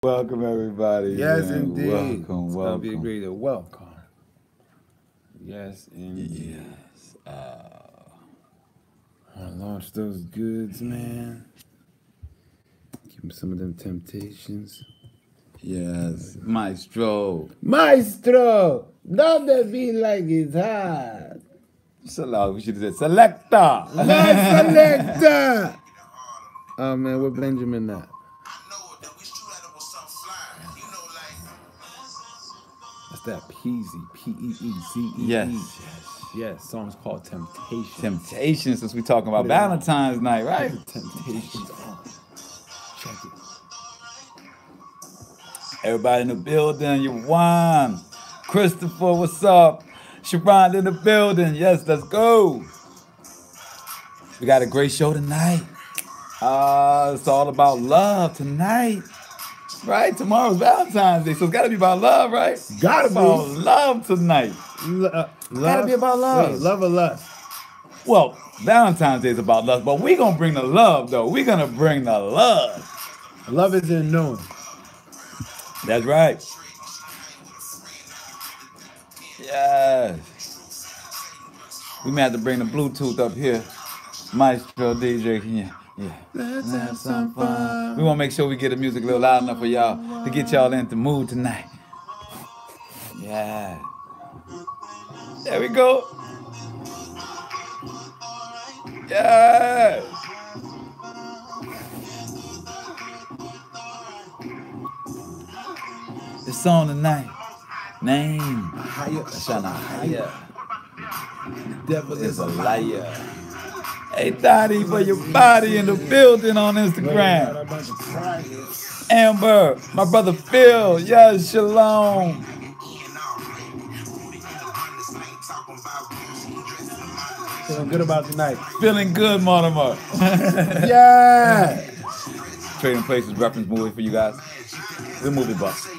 Welcome, everybody. Yes, man. indeed. Welcome, It's welcome. gonna be a great welcome. Yes, indeed. Yes. I launch those goods, man. Give them some of them temptations. Yes. Maestro. Maestro, don't that be like it's hot. We should have said selector. My selector. Oh man, where Benjamin at? That's that Peasy, P-E-E-Z-E-E. Yes. Yes, song's called Temptation. Temptation, since we're talking about Valentine's night, right? Temptations on. Check it. Everybody in the building, you won. Christopher, what's up? Sharon in the building. Yes, let's go. We got a great show tonight. It's all about love tonight. Right? Tomorrow's Valentine's Day, so it's got to be about love, right? Gotta be. About love tonight. Love? Gotta be about love. Wait, love or lust? Well, Valentine's Day is about love, but we're going to bring the love, though. We're going to bring the love. Love is in knowing. That's right. Yes. We may have to bring the Bluetooth up here. Maestro DJ, yeah. Let's have some fun. We want to make sure we get the music a little loud enough for y'all to get y'all into the mood tonight. Yeah. There we go. Yeah. The song tonight. Name. Higher. Shana Higher. Devil Is a liar. Hey, Dottie, for your body in the building on Instagram. Amber, my brother Phil, yes, shalom. Feeling good about tonight. Feeling good, Mortimer. Yeah. Trading Places reference movie for you guys. Good movie, buff.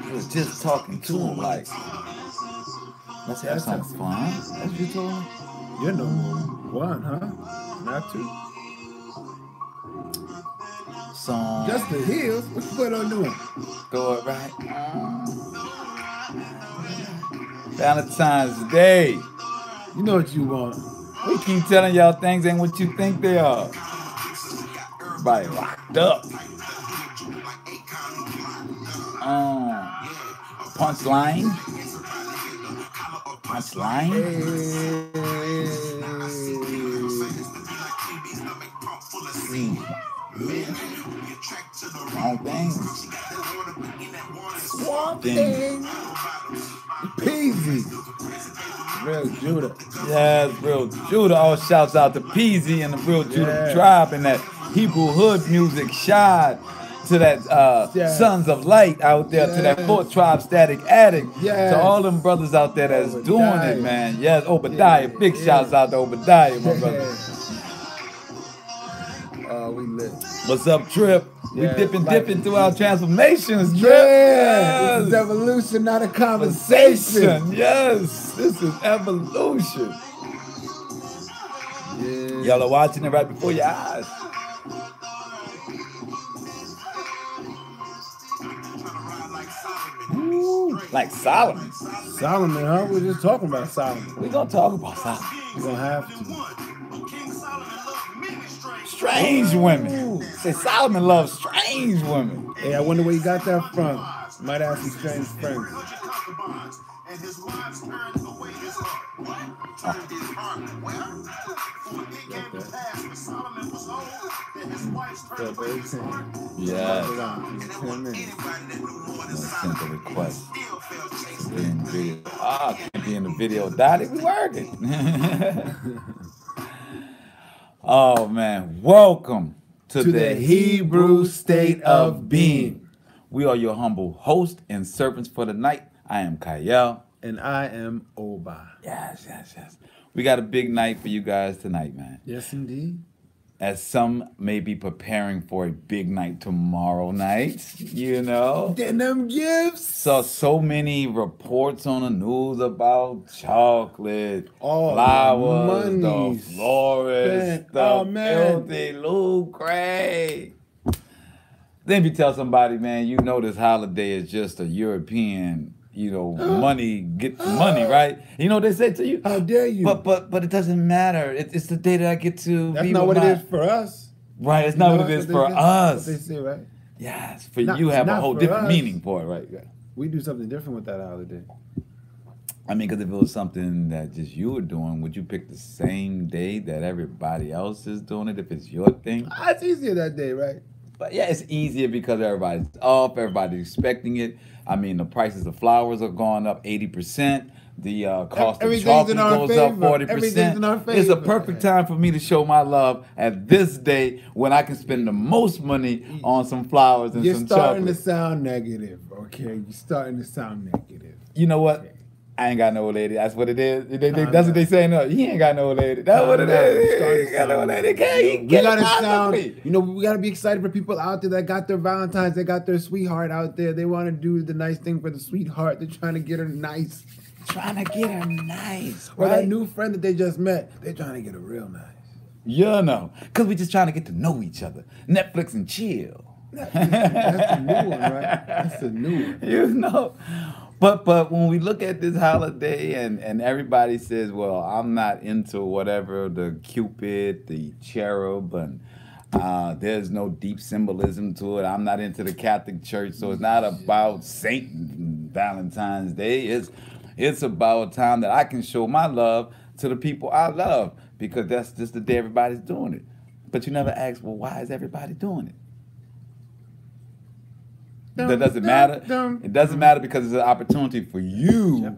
I was just talking to him like, let's have some fun. That's what you told him? You're number one, huh? Not two. Song. Just the heels. What you put on doing? Throw it right. Valentine's Day. You know what you want. We keep telling y'all things ain't what you think they are. Everybody locked up. Punchline. Punchline. Wrong thing. Swamp thing. Peasy. Real Judah. Yeah, Real Judah. All shouts out to Peasy and the Real Judah tribe and that Hebrew hood music shot to that Sons of Light out there, to that Fourth Tribe Static Addict, to all them brothers out there that's doing it, man. Yes, Obadiah. Big shouts out to Obadiah, my brother. We lit. What's up, Trip? We dipping through our transformations, Trip. Yeah, this is evolution, not a conversation. Yes, this is evolution. Yeah. Y'all are watching it right before your eyes. Ooh, like Solomon. Solomon, huh? We're just talking about Solomon. We're going to talk about Solomon. We're going to have to. Strange women. Say Solomon loves strange women. Hey, I wonder where you got that from. Might have some strange friends. Yeah. Sent the request. Can't be in the video. Dottie, we working. Oh, man. Welcome to the Hebrew state of being. We are your humble host and servants for the night. I am Kayel. And I am Oba. Yes. We got a big night for you guys tonight, man. Yes, indeed. As some may be preparing for a big night tomorrow night, you know. Getting them gifts. Saw so many reports on the news about chocolate, flowers, the florist, the filthy Lou Craig. Then if you tell somebody, man, you know this holiday is just a European, money, get money, right? You know what they say to you? How dare you? But it doesn't matter. It's the day that I get to That's be not with what it is for us. Right, it's not what it is for us. That's what they say, right? Yes, for you have a whole different meaning for it, right? Yeah. We do something different with that holiday. I mean, because if it was something that just you were doing, would you pick the same day that everybody else is doing it if it's your thing? It's easier that day, right? But yeah, it's easier because everybody's up, everybody's expecting it. I mean, the prices of flowers are going up 80%. The cost of chocolate goes up 40%. It's a perfect time for me to show my love at this day when I can spend the most money on some flowers and some chocolate. You're starting to sound negative, okay? You're starting to sound negative. You know what? I ain't got no old lady. That's what it is. That's what they say. No, he ain't got no old lady. That's what it is. He ain't got no old lady. We gotta sound. We gotta be excited for people out there that got their Valentines, they got their sweetheart out there. They want to do the nice thing for the sweetheart. They're trying to get her nice. Or that new friend that they just met. They're trying to get her real nice. Because we're just trying to get to know each other. Netflix and chill. That's the new one, right? That's the new one. But when we look at this holiday and everybody says, well, I'm not into whatever, the Cupid, the cherub, and there's no deep symbolism to it. I'm not into the Catholic Church, so it's not about Saint Valentine's Day. It's about a time that I can show my love to the people I love because that's just the day everybody's doing it. But you never ask, well, why is everybody doing it? That doesn't matter. It doesn't matter because it's an opportunity for you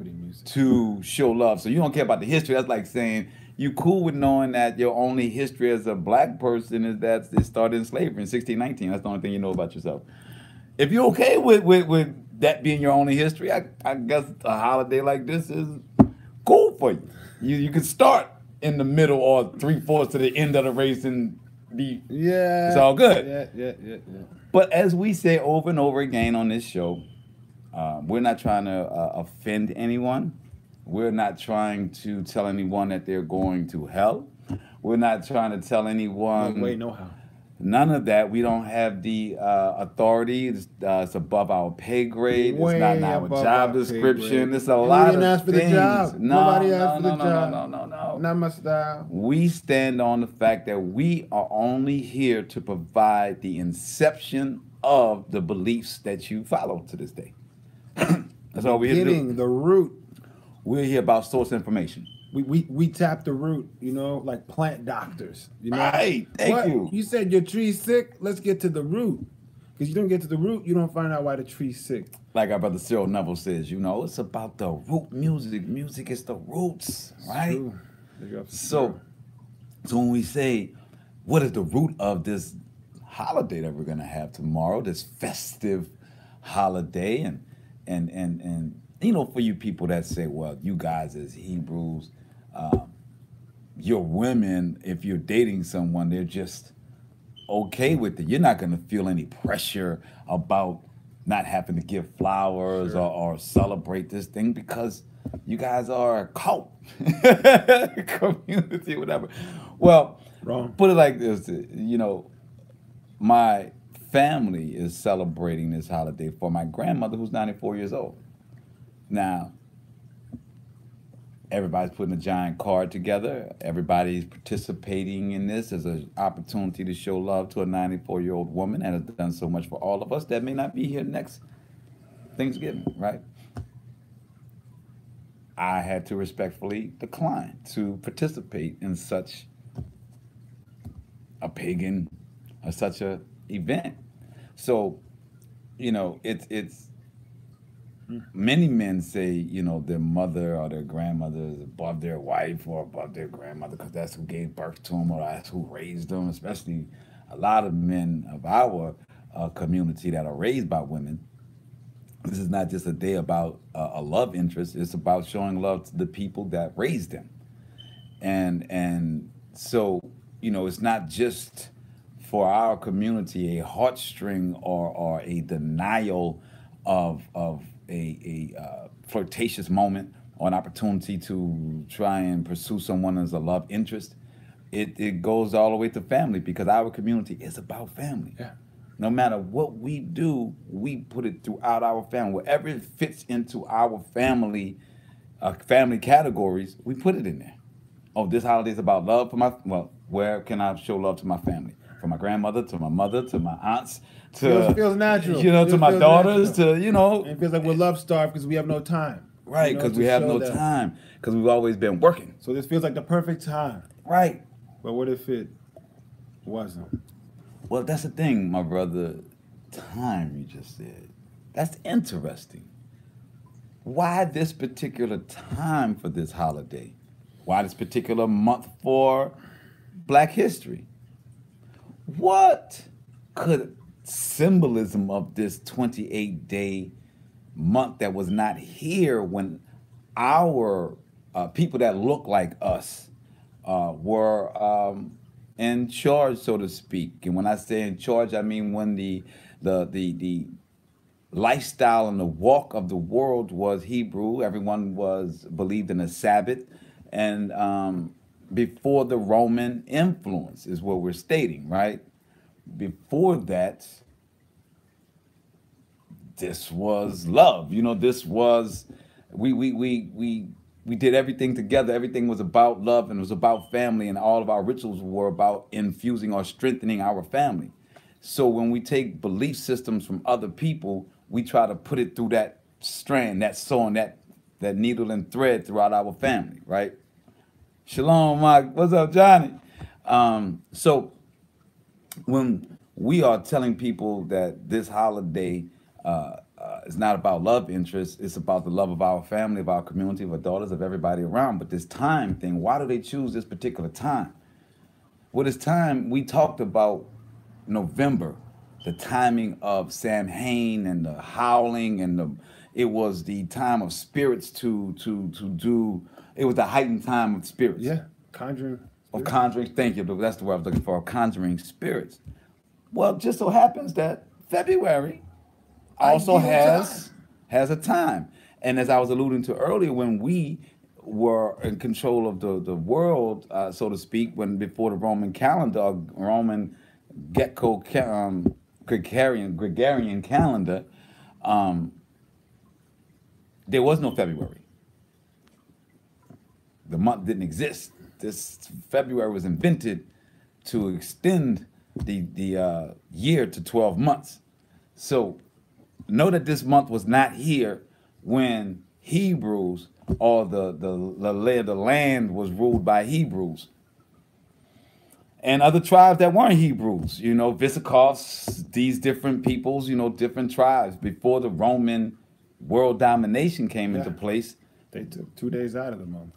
to show love. So you don't care about the history. That's like saying you cool with knowing that your only history as a black person is that it started in slavery in 1619. That's the only thing you know about yourself. If you're okay with that being your only history, I guess a holiday like this is cool for you. You can start in the middle or 3/4 to the end of the race and be it's all good. Yeah. But as we say over and over again on this show, we're not trying to offend anyone. We're not trying to tell anyone that they're going to hell. We're not trying to tell anyone. No how. None of that. We don't have the authority. It's above our pay grade. It's not in our job description. It's a lot of ask for things. The job. Nobody asked for the job. No. Not my style. We stand on the fact that we are only here to provide the inception of the beliefs that you follow to this day. That's all we're here to do. The root. We're here about source information. We tap the root, like plant doctors. Right. Thank you. You said your tree's sick. Let's get to the root. Because you don't get to the root, you don't find out why the tree's sick. Like our brother Cyril Neville says, it's about the root music. Music is the roots, right? So when we say, what is the root of this holiday that we're going to have tomorrow, this festive holiday, and for you people that say, well, you guys as Hebrews, your women, if you're dating someone, they're just okay with it. You're not going to feel any pressure about not having to give flowers or celebrate this thing because you guys are a cult, community, whatever. Well, put it like this, my family is celebrating this holiday for my grandmother who's 94 years old. Now, everybody's putting a giant card together. Everybody's participating in this as an opportunity to show love to a 94-year-old woman that has done so much for all of us that may not be here next Thanksgiving, right? I had to respectfully decline to participate in such a pagan or such a event. So, it's many men say, their mother or their grandmother is above their wife or above their grandmother because that's who gave birth to them or that's who raised them, especially a lot of men of our community that are raised by women. This is not just a day about a love interest. It's about showing love to the people that raised them. And so, it's not just for our community a heartstring or a denial of a flirtatious moment or an opportunity to try and pursue someone as a love interest. It goes all the way to family because our community is about family. Yeah. No matter what we do, we put it throughout our family. Wherever it fits into our family categories, we put it in there. Oh, this holiday is about love for where can I show love to my family? From my grandmother to my mother to my aunts feels natural. To my daughters And it feels like we're love starved because we have no time. Right, because we have no time. Because we've always been working. So this feels like the perfect time. Right. But what if it wasn't? Well, that's the thing, my brother. Time, you just said. That's interesting. Why this particular time for this holiday? Why this particular month for Black History? What could symbolism of this 28-day month that was not here when our people that look like us were in charge, so to speak? And when I say in charge, I mean when the lifestyle and the walk of the world was Hebrew. Everyone believed in a Sabbath, and before the Roman influence is what we're stating, right? Before that, this was love. This was we did everything together. Everything was about love and it was about family, and all of our rituals were about infusing or strengthening our family. So when we take belief systems from other people, we try to put it through that strand, that sewing, that needle and thread throughout our family, right? Shalom, Mike. What's up, Johnny? So when we are telling people that this holiday is not about love interest, it's about the love of our family, of our community, of our daughters, of everybody around. But this time thing, why do they choose this particular time? Well, this time, we talked about November, the timing of Samhain and the howling, and it was the time of spirits to do. It was the heightened time of spirits. Yeah, conjuring. Of conjuring. Thank you. That's the word I was looking for. Conjuring spirits. Well, it just so happens that February also has a time, and as I was alluding to earlier, when we were in control of the world, so to speak, when before the Roman calendar, Roman Gregorian calendar, there was no February. The month didn't exist. This February was invented to extend the year to 12 months. So know that this month was not here when Hebrews or the land was ruled by Hebrews. And other tribes that weren't Hebrews, Visigoths, these different peoples, different tribes. Before the Roman world domination came into place. They took 2 days out of the month.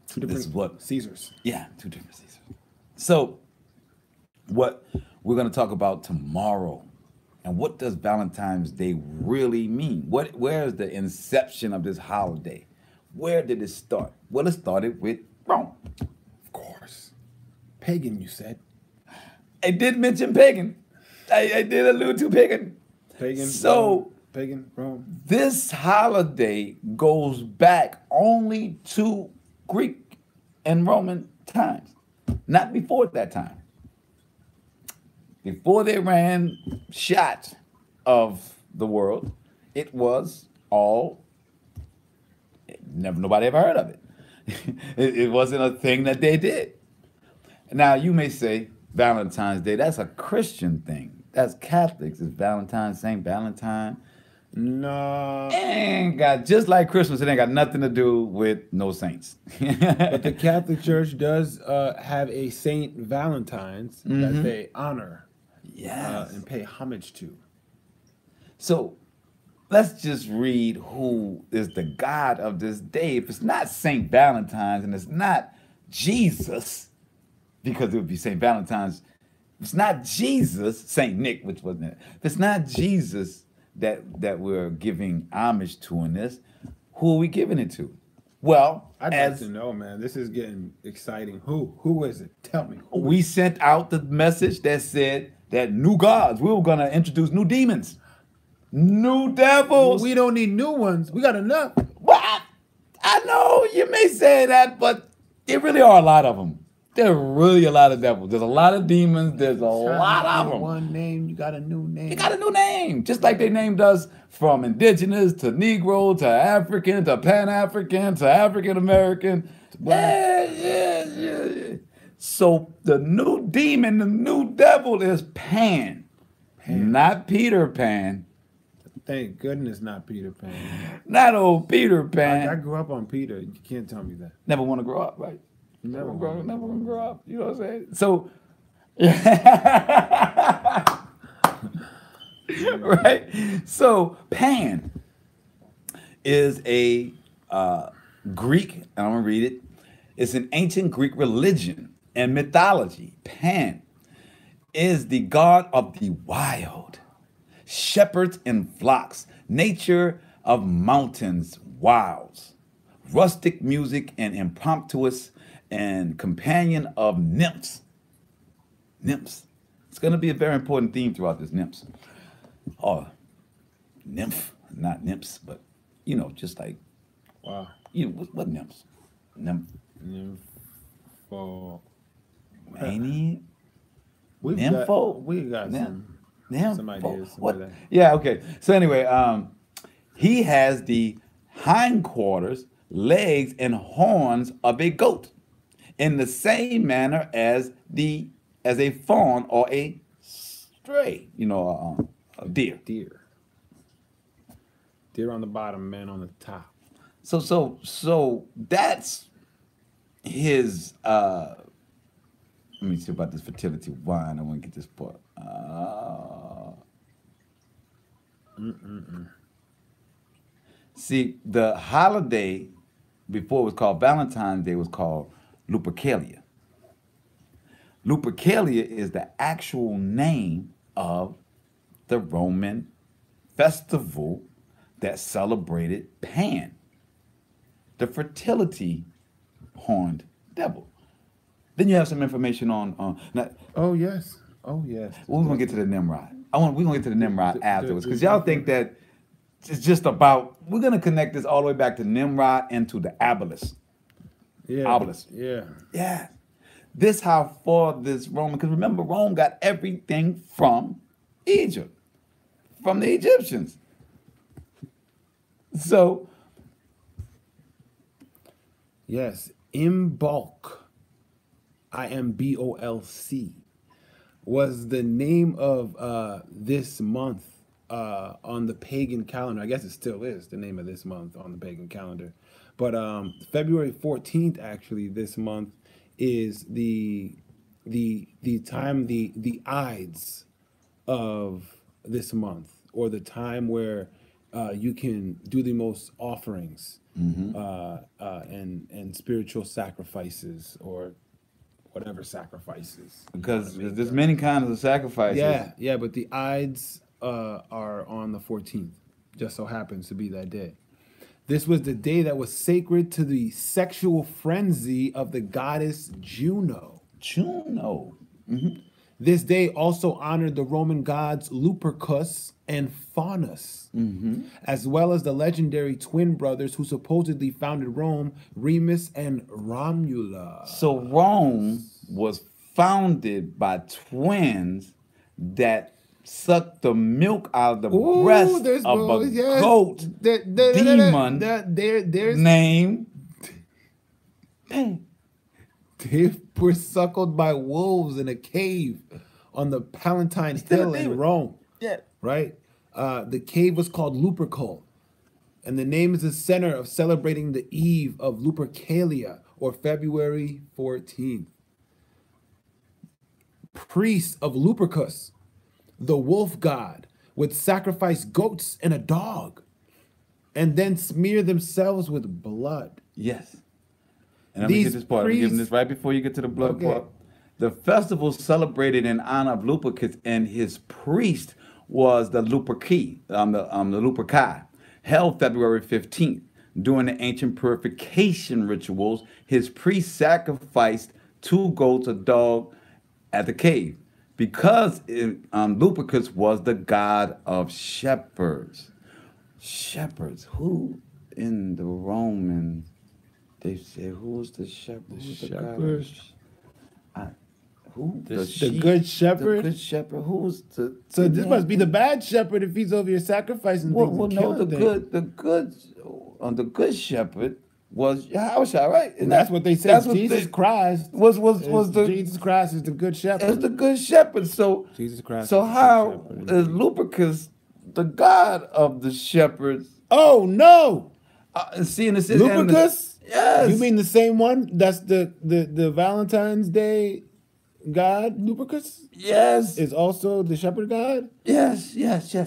Two different Caesars. Yeah, 2 different Caesars. So what we're going to talk about tomorrow, and what does Valentine's Day really mean? Where is the inception of this holiday? Where did it start? Well, it started with Rome. Of course. Pagan, you said. I did mention pagan. I did allude to pagan. Pagan, Rome. This holiday goes back only to Greek and Roman times, not before that time. Before they ran shot of the world, it was all, nobody ever heard of it. It wasn't a thing that they did. Now, you may say, Valentine's Day, that's a Christian thing. That's Catholics. It's Valentine, St. Valentine. No. Just like Christmas, it ain't got nothing to do with no saints. But the Catholic Church does have a Saint Valentine's that they honor. Yes. And pay homage to. So let's just read who is the God of this day. If it's not St. Valentine's and it's not Jesus, because it would be St. Valentine's, if it's not Jesus, St. Nick, which wasn't it, if it's not Jesus that we're giving homage to in this, who are we giving it to? Well, I'd like to know, man. This is getting exciting. Who is it? Tell me. We sent out the message that said that new gods, we were going to introduce new demons, new devils. We don't need new ones. We got enough. Well, I know you may say that, but there really are a lot of them. There are really a lot of devils. There's a lot of demons. There's a lot of them. One name, you got a new name. You got a new name. Just like they named us from indigenous to Negro to African to Pan-African to African-American. Yeah. So the new demon, the new devil is Pan. Not Peter Pan. Thank goodness not Peter Pan. Not old Peter Pan. I grew up on Peter. You can't tell me that. Never want to grow up, right? Never want to grow up. You know what I'm saying? So, right? So, Pan is a Greek, and I'm going to read it. It's an ancient Greek religion and mythology. Pan is the god of the wild, shepherds in flocks, nature of mountains, wilds, rustic music, and impromptuous and companion of nymphs. Nymphs. It's going to be a very important theme throughout this nymphs. Oh, nymph, not nymphs, but, you know, just like, wow. You know, what nymphs? Nympho. Mani? We got some ideas. What? Yeah, okay. So anyway, he has the hindquarters, legs, and horns of a goat, in the same manner as a fawn or a stray, you know, a deer. Deer on the bottom, man on the top. So that's his. Let me see about this fertility wine. I want to get this part. See, the holiday before it was called Valentine's Day was called Lupercalia. Lupercalia is the actual name of the Roman festival that celebrated Pan, the fertility horned devil. Then you have some information on. Oh yes. We're gonna get to the Nimrod. We're gonna get to the Nimrod afterwards, because y'all think that it's just about. We're gonna connect this all the way back to Nimrod and to the obelisk. Yeah. Obelisk. Yeah. Yeah. This how far this Roman, because remember, Rome got everything from Egypt, from the Egyptians. So. Yes, Imbolc, Imbolc, was the name of this month on the pagan calendar. I guess it still is the name of this month on the pagan calendar. But February 14th, actually, this month is the time, the Ides of this month, or the time where you can do the most offerings. And spiritual sacrifices, or whatever sacrifices. Because there's many kinds of sacrifices. Yeah, but the Ides are on the 14th. Just so happens to be that day. This was the day that was sacred to the sexual frenzy of the goddess Juno. This day also honored the Roman gods Lupercus and Faunus, as well as the legendary twin brothers who supposedly founded Rome, Remus and Romulus. So Rome was founded by twins that sucked the milk out of the breast of a goat demon named Pan. They were suckled by wolves in a cave on the Palatine Hill in Rome. Yeah. Right? The cave was called Lupercal, and the name is the center of celebrating the eve of Lupercalia, or February 14th. Priests of Lupercus, the wolf god, would sacrifice goats and a dog, and then smear themselves with blood. Yes. And let me get this part. I'm giving this right before you get to the blood part. The festival celebrated in honor of Lupercus, and his priest was the Luperci, the Luperci, held February 15th. During the ancient purification rituals, his priest sacrificed 2 goats, a dog, at the cave, because Lupercus was the god of shepherds. Shepherds, who in the Roman, they said, who's the shepherd? Shepherds. Who? The sheep, good shepherd? The good shepherd. Who's the? So this must be the bad shepherd if he's over here sacrificing things. Well, no, the good shepherd was Yahushua, right? And that's what they said. Jesus Christ was the Jesus Christ is the good shepherd. Is the good shepherd. So Jesus Christ. So how is Lupercus the god of the shepherds? Oh no! See, and it's Lupercus. Yes. You mean the same one? That's the Valentine's Day god. Lupercus. Yes. Is also the shepherd god. Yes.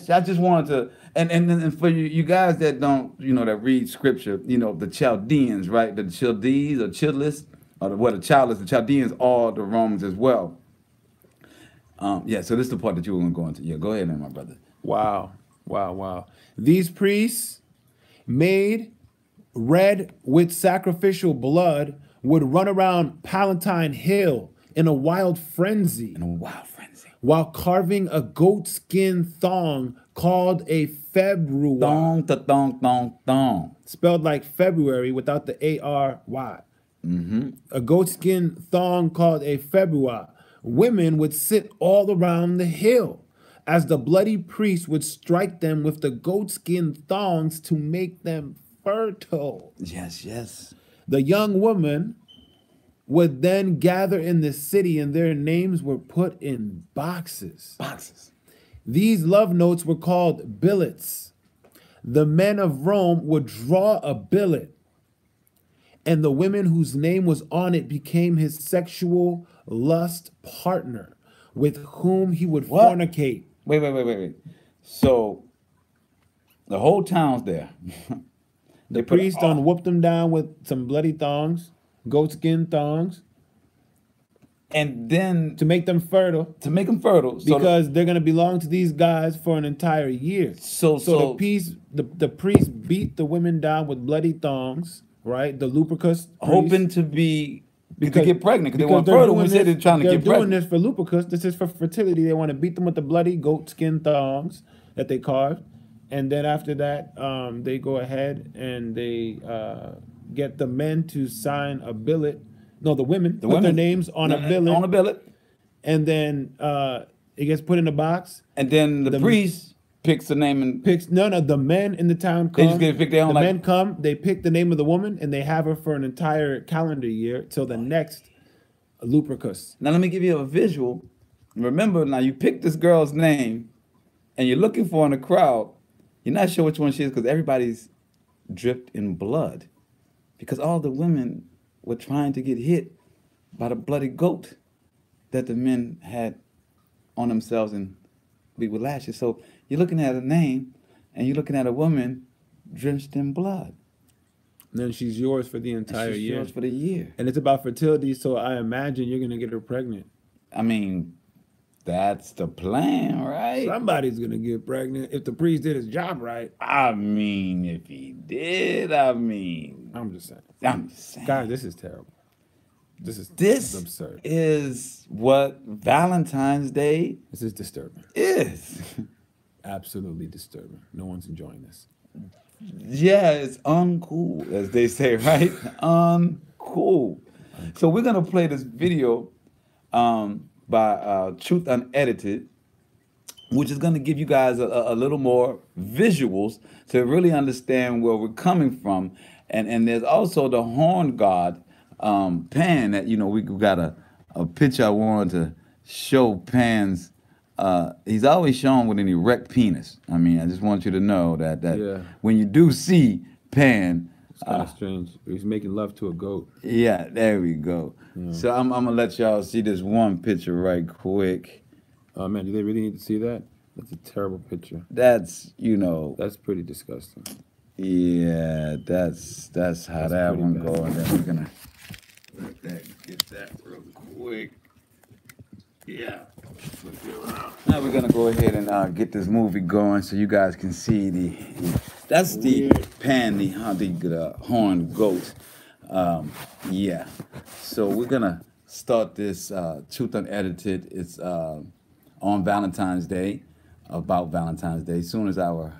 I just wanted to, and for you guys that don't, that read scripture, the Chaldeans, right? The Chaldees or Childless, or the childless, the Chaldeans are the Romans as well. So this is the part that you were going to go into. Yeah, go ahead, man, my brother. Wow. These priests, made red with sacrificial blood, would run around Palatine Hill in a wild frenzy. While carving a goatskin thong called a February. Thong. Spelled like February without the A-R-Y. A goatskin thong called a February. Women would sit all around the hill as the bloody priest would strike them with the goatskin thongs to make them fertile. Yes. The young woman would then gather in the city, and their names were put in boxes. These love notes were called billets. The men of Rome would draw a billet, and the women whose name was on it became his sexual lust partner, with whom he would fornicate. Wait. So the whole town's there. The priest whooped them down with some bloody thongs, goatskin thongs, and then to make them fertile. Because they're gonna belong to these guys for an entire year. So the priest beat the women down with bloody thongs, right? The Lupercus, hoping to get pregnant because they want fertile. When they're trying to get pregnant. They're doing this for Lupercus. This is for fertility. They want to beat them with the bloody goatskin thongs that they carved, and then after that, they go ahead and they get the men to sign a billet. No, the women put their names on a billet. And then it gets put in a box. And then the priest picks the name and the men in the town come. They just get to pick their own. The men come, they pick the name of the woman, and they have her for an entire calendar year till the next Lupercus. Now let me give you a visual. Remember, now you pick this girl's name, and you're looking for in the crowd. You're not sure which one she is because everybody's dripped in blood, because all the women were trying to get hit by the bloody goat that the men had on themselves and beat with lashes. So you're looking at a name, and you're looking at a woman drenched in blood. And then she's yours for the entire year. Yours for the year. And it's about fertility, so I imagine you're going to get her pregnant. I mean, that's the plan, right? Somebody's going to get pregnant if the priest did his job right. I mean, if he did, I'm just saying. Guys, this is terrible. This is absurd. Is what Valentine's Day This is disturbing. is. Absolutely disturbing. No one's enjoying this. Yeah, it's uncool, as they say, right? Uncool. So we're going to play this video by Truth Unedited, which is going to give you guys a little more visuals to really understand where we're coming from. And there's also the horn god, Pan, that, we got a picture I wanted to show Pan's. He's always shown with an erect penis. I mean, I just want you to know that when you do see Pan, it's kind of strange. He's making love to a goat. Yeah, there we go. Yeah. So I'm gonna let y'all see this one picture right quick. Oh man, do they really need to see that? That's a terrible picture. That's that's pretty disgusting. Yeah, that's how that one goes. And then we're gonna get that real quick. Yeah. Now we're gonna go ahead and get this movie going so you guys can see that's the Pan, the horned goat. Yeah. So we're gonna start this Truth Unedited. It's on Valentine's Day, about Valentine's Day. As soon as our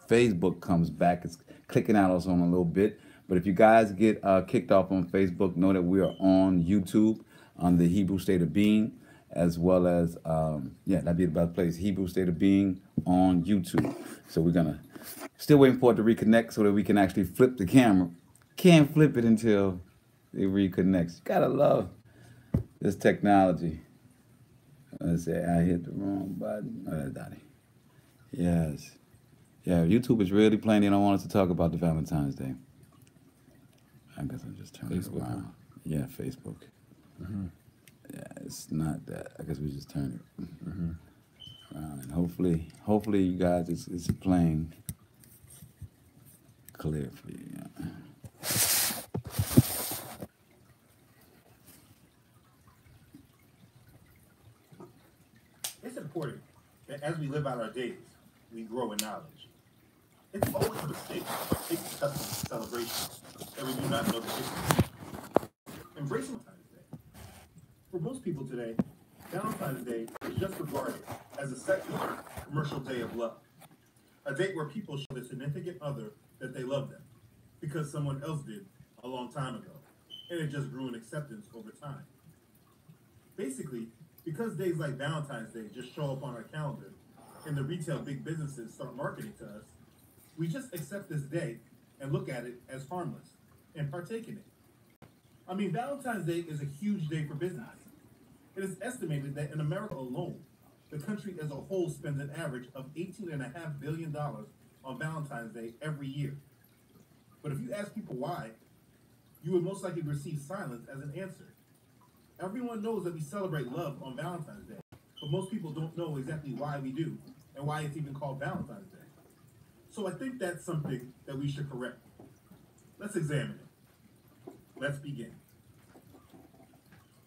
Facebook comes back, it's clicking out also in a little bit. But if you guys get kicked off on Facebook, know that we are on YouTube on the Hebrew State of Being, as well as, yeah, that'd be the best place, Hebrew State of Being on YouTube. So we're going to still waiting for it to reconnect so that we can actually flip the camera. Can't flip it until it reconnects. You gotta love this technology. Let's say I hit the wrong button. Oh, that's Donnie. Yes. Yeah, YouTube is really playing. They don't want us to talk about the Valentine's Day. I guess I'm just turning it Facebook, around. huh? Yeah, Facebook. Yeah, it's not that. I guess we just turn it around, and hopefully, you guys, it's playing clear for you. Yeah. It's important that as we live out our days, we grow in knowledge. It's always a mistake to take customs and celebrations that we do not know the history. Embracing Valentine's Day. For most people today, Valentine's Day is just regarded as a secular, commercial day of love. A date where people show their significant other that they love them because someone else did a long time ago, and it just grew in acceptance over time. Basically, because days like Valentine's Day just show up on our calendar and the retail big businesses start marketing to us, we just accept this day and look at it as harmless and partake in it. I mean, Valentine's Day is a huge day for business. It is estimated that in America alone, the country as a whole spends an average of $18.5 billion on Valentine's Day every year. But if you ask people why, you would most likely receive silence as an answer. Everyone knows that we celebrate love on Valentine's Day, but most people don't know exactly why we do and why it's even called Valentine's Day. So I think that's something that we should correct. Let's examine it. Let's begin.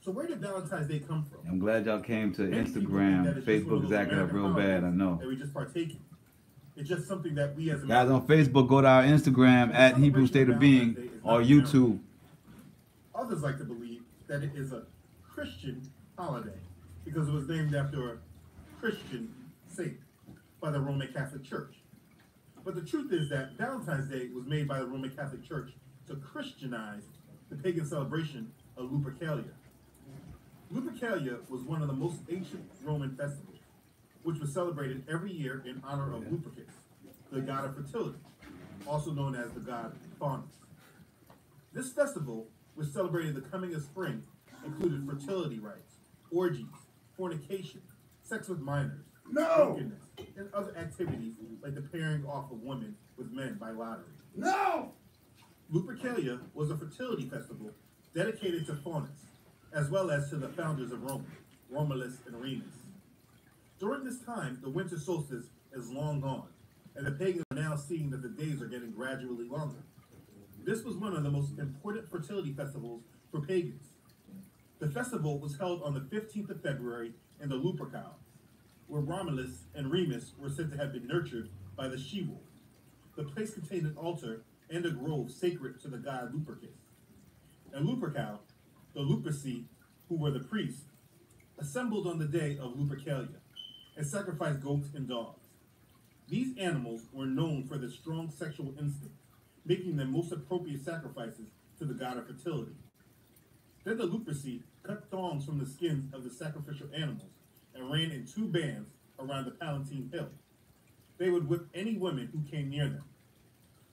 So where did Valentine's Day come from? I'm glad y'all came to Many people think that Instagram. it's just one Facebook of is those acting up American real bad, I holidays know. that we just partake in. It's just something that we as Guys on Americans. Facebook, go to our Instagram at Hebrew State of Being or YouTube. Others like to believe that it is a Christian holiday because it was named after a Christian saint by the Roman Catholic Church. But the truth is that Valentine's Day was made by the Roman Catholic Church to Christianize the pagan celebration of Lupercalia. Lupercalia was one of the most ancient Roman festivals, which was celebrated every year in honor of Lupercus, the god of fertility, also known as the god Faunus. This festival, which celebrated the coming of spring, included fertility rites, orgies, fornication, sex with minors, drunkenness, and other activities like the pairing off of women with men by lottery. Lupercalia was a fertility festival dedicated to Faunus, as well as to the founders of Rome, Romulus and Remus. During this time, the winter solstice is long gone, and the pagans are now seeing that the days are getting gradually longer. This was one of the most important fertility festivals for pagans. The festival was held on the 15th of February in the Lupercal, where Romulus and Remus were said to have been nurtured by the she-wolf. The place contained an altar and a grove sacred to the god Lupercus. In Lupercal, the Luperci, who were the priests, assembled on the day of Lupercalia and sacrificed goats and dogs. These animals were known for their strong sexual instinct, making them most appropriate sacrifices to the god of fertility. Then the Luperci cut thongs from the skins of the sacrificial animals and ran in two bands around the Palatine Hill. They would whip any women who came near them.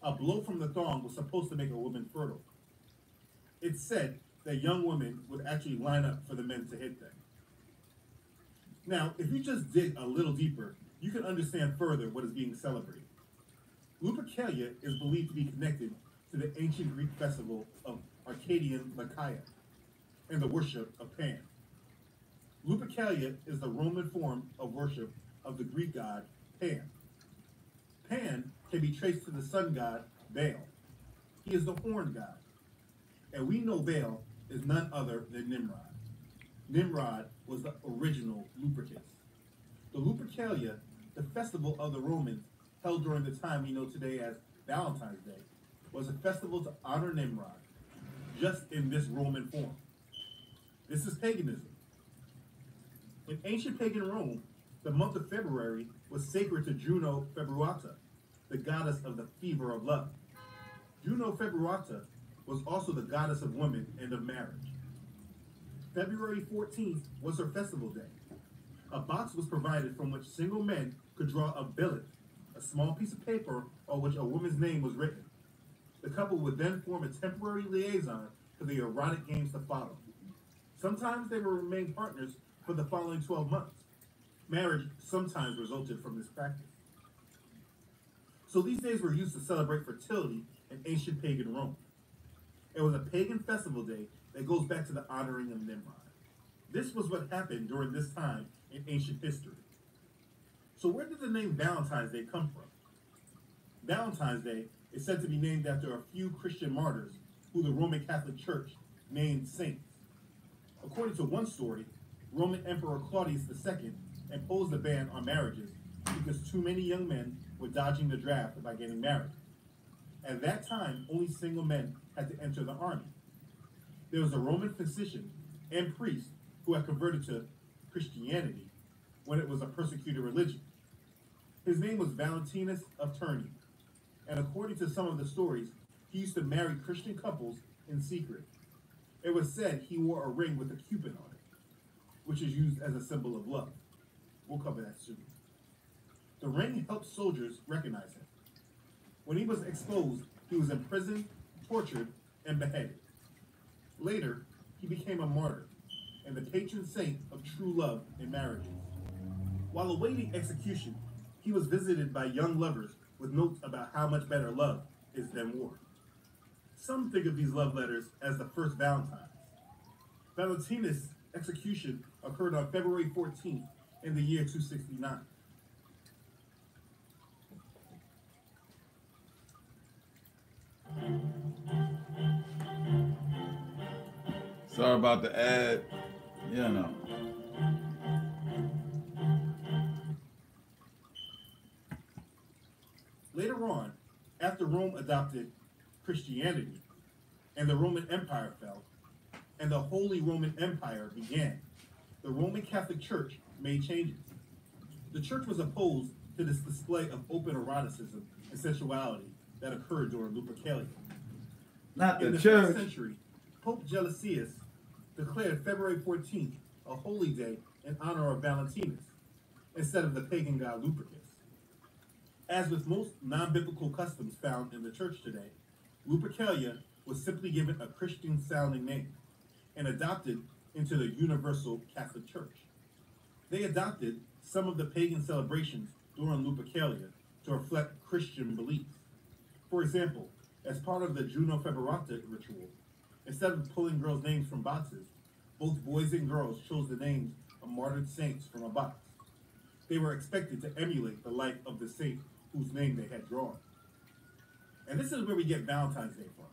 A blow from the thong was supposed to make a woman fertile. It's said that young women would actually line up for the men to hit them. Now, if you just dig a little deeper, you can understand further what is being celebrated. Lupercalia is believed to be connected to the ancient Greek festival of Arcadian Lycaea and the worship of Pan. Lupercalia is the Roman form of worship of the Greek god Pan. Pan can be traced to the sun god Baal. He is the horned god. And we know Baal is none other than Nimrod. Nimrod was the original Lupercus. The Lupercalia, the festival of the Romans, held during the time we know today as Valentine's Day, was a festival to honor Nimrod, just in this Roman form. This is paganism. In ancient pagan Rome, the month of February was sacred to Juno Februata, the goddess of the fever of love. Juno Februata was also the goddess of women and of marriage. February 14th was her festival day. A box was provided from which single men could draw a billet, a small piece of paper on which a woman's name was written. The couple would then form a temporary liaison for the erotic games to follow. Sometimes they would remain partners for the following 12 months. Marriage sometimes resulted from this practice. So these days were used to celebrate fertility in ancient pagan Rome. It was a pagan festival day that goes back to the honoring of Nimrod. This was what happened during this time in ancient history. So where did the name Valentine's Day come from? Valentine's Day is said to be named after a few Christian martyrs who the Roman Catholic Church named saints. According to one story, Roman Emperor Claudius II imposed a ban on marriages because too many young men were dodging the draft by getting married. At that time, only single men had to enter the army. There was a Roman physician and priest who had converted to Christianity when it was a persecuted religion. His name was Valentinus of Terni, and according to some of the stories, he used to marry Christian couples in secret. It was said he wore a ring with a cupid on it, which is used as a symbol of love. We'll cover that soon. The ring helped soldiers recognize him. When he was exposed, he was imprisoned, tortured, and beheaded. Later, he became a martyr and the patron saint of true love in marriages. While awaiting execution, he was visited by young lovers with notes about how much better love is than war. Some think of these love letters as the first Valentines. Valentinus' execution occurred on February 14th in the year 269. Sorry about the ad. You know. Later on, after Rome adopted Christianity and the Roman Empire fell, and the Holy Roman Empire began, the Roman Catholic Church made changes. The church was opposed to this display of open eroticism and sensuality that occurred during Lupercalia. Not In the the church. 5th century, Pope Gelasius declared February 14th a holy day in honor of Valentinus, instead of the pagan god Lupercus. As with most non-biblical customs found in the church today, Lupercalia was simply given a Christian-sounding name and adopted into the Universal Catholic Church. They adopted some of the pagan celebrations during Lupercalia to reflect Christian beliefs. For example, as part of the Juno Februata ritual, instead of pulling girls' names from boxes, both boys and girls chose the names of martyred saints from a box. They were expected to emulate the life of the saint whose name they had drawn. And this is where we get Valentine's Day from.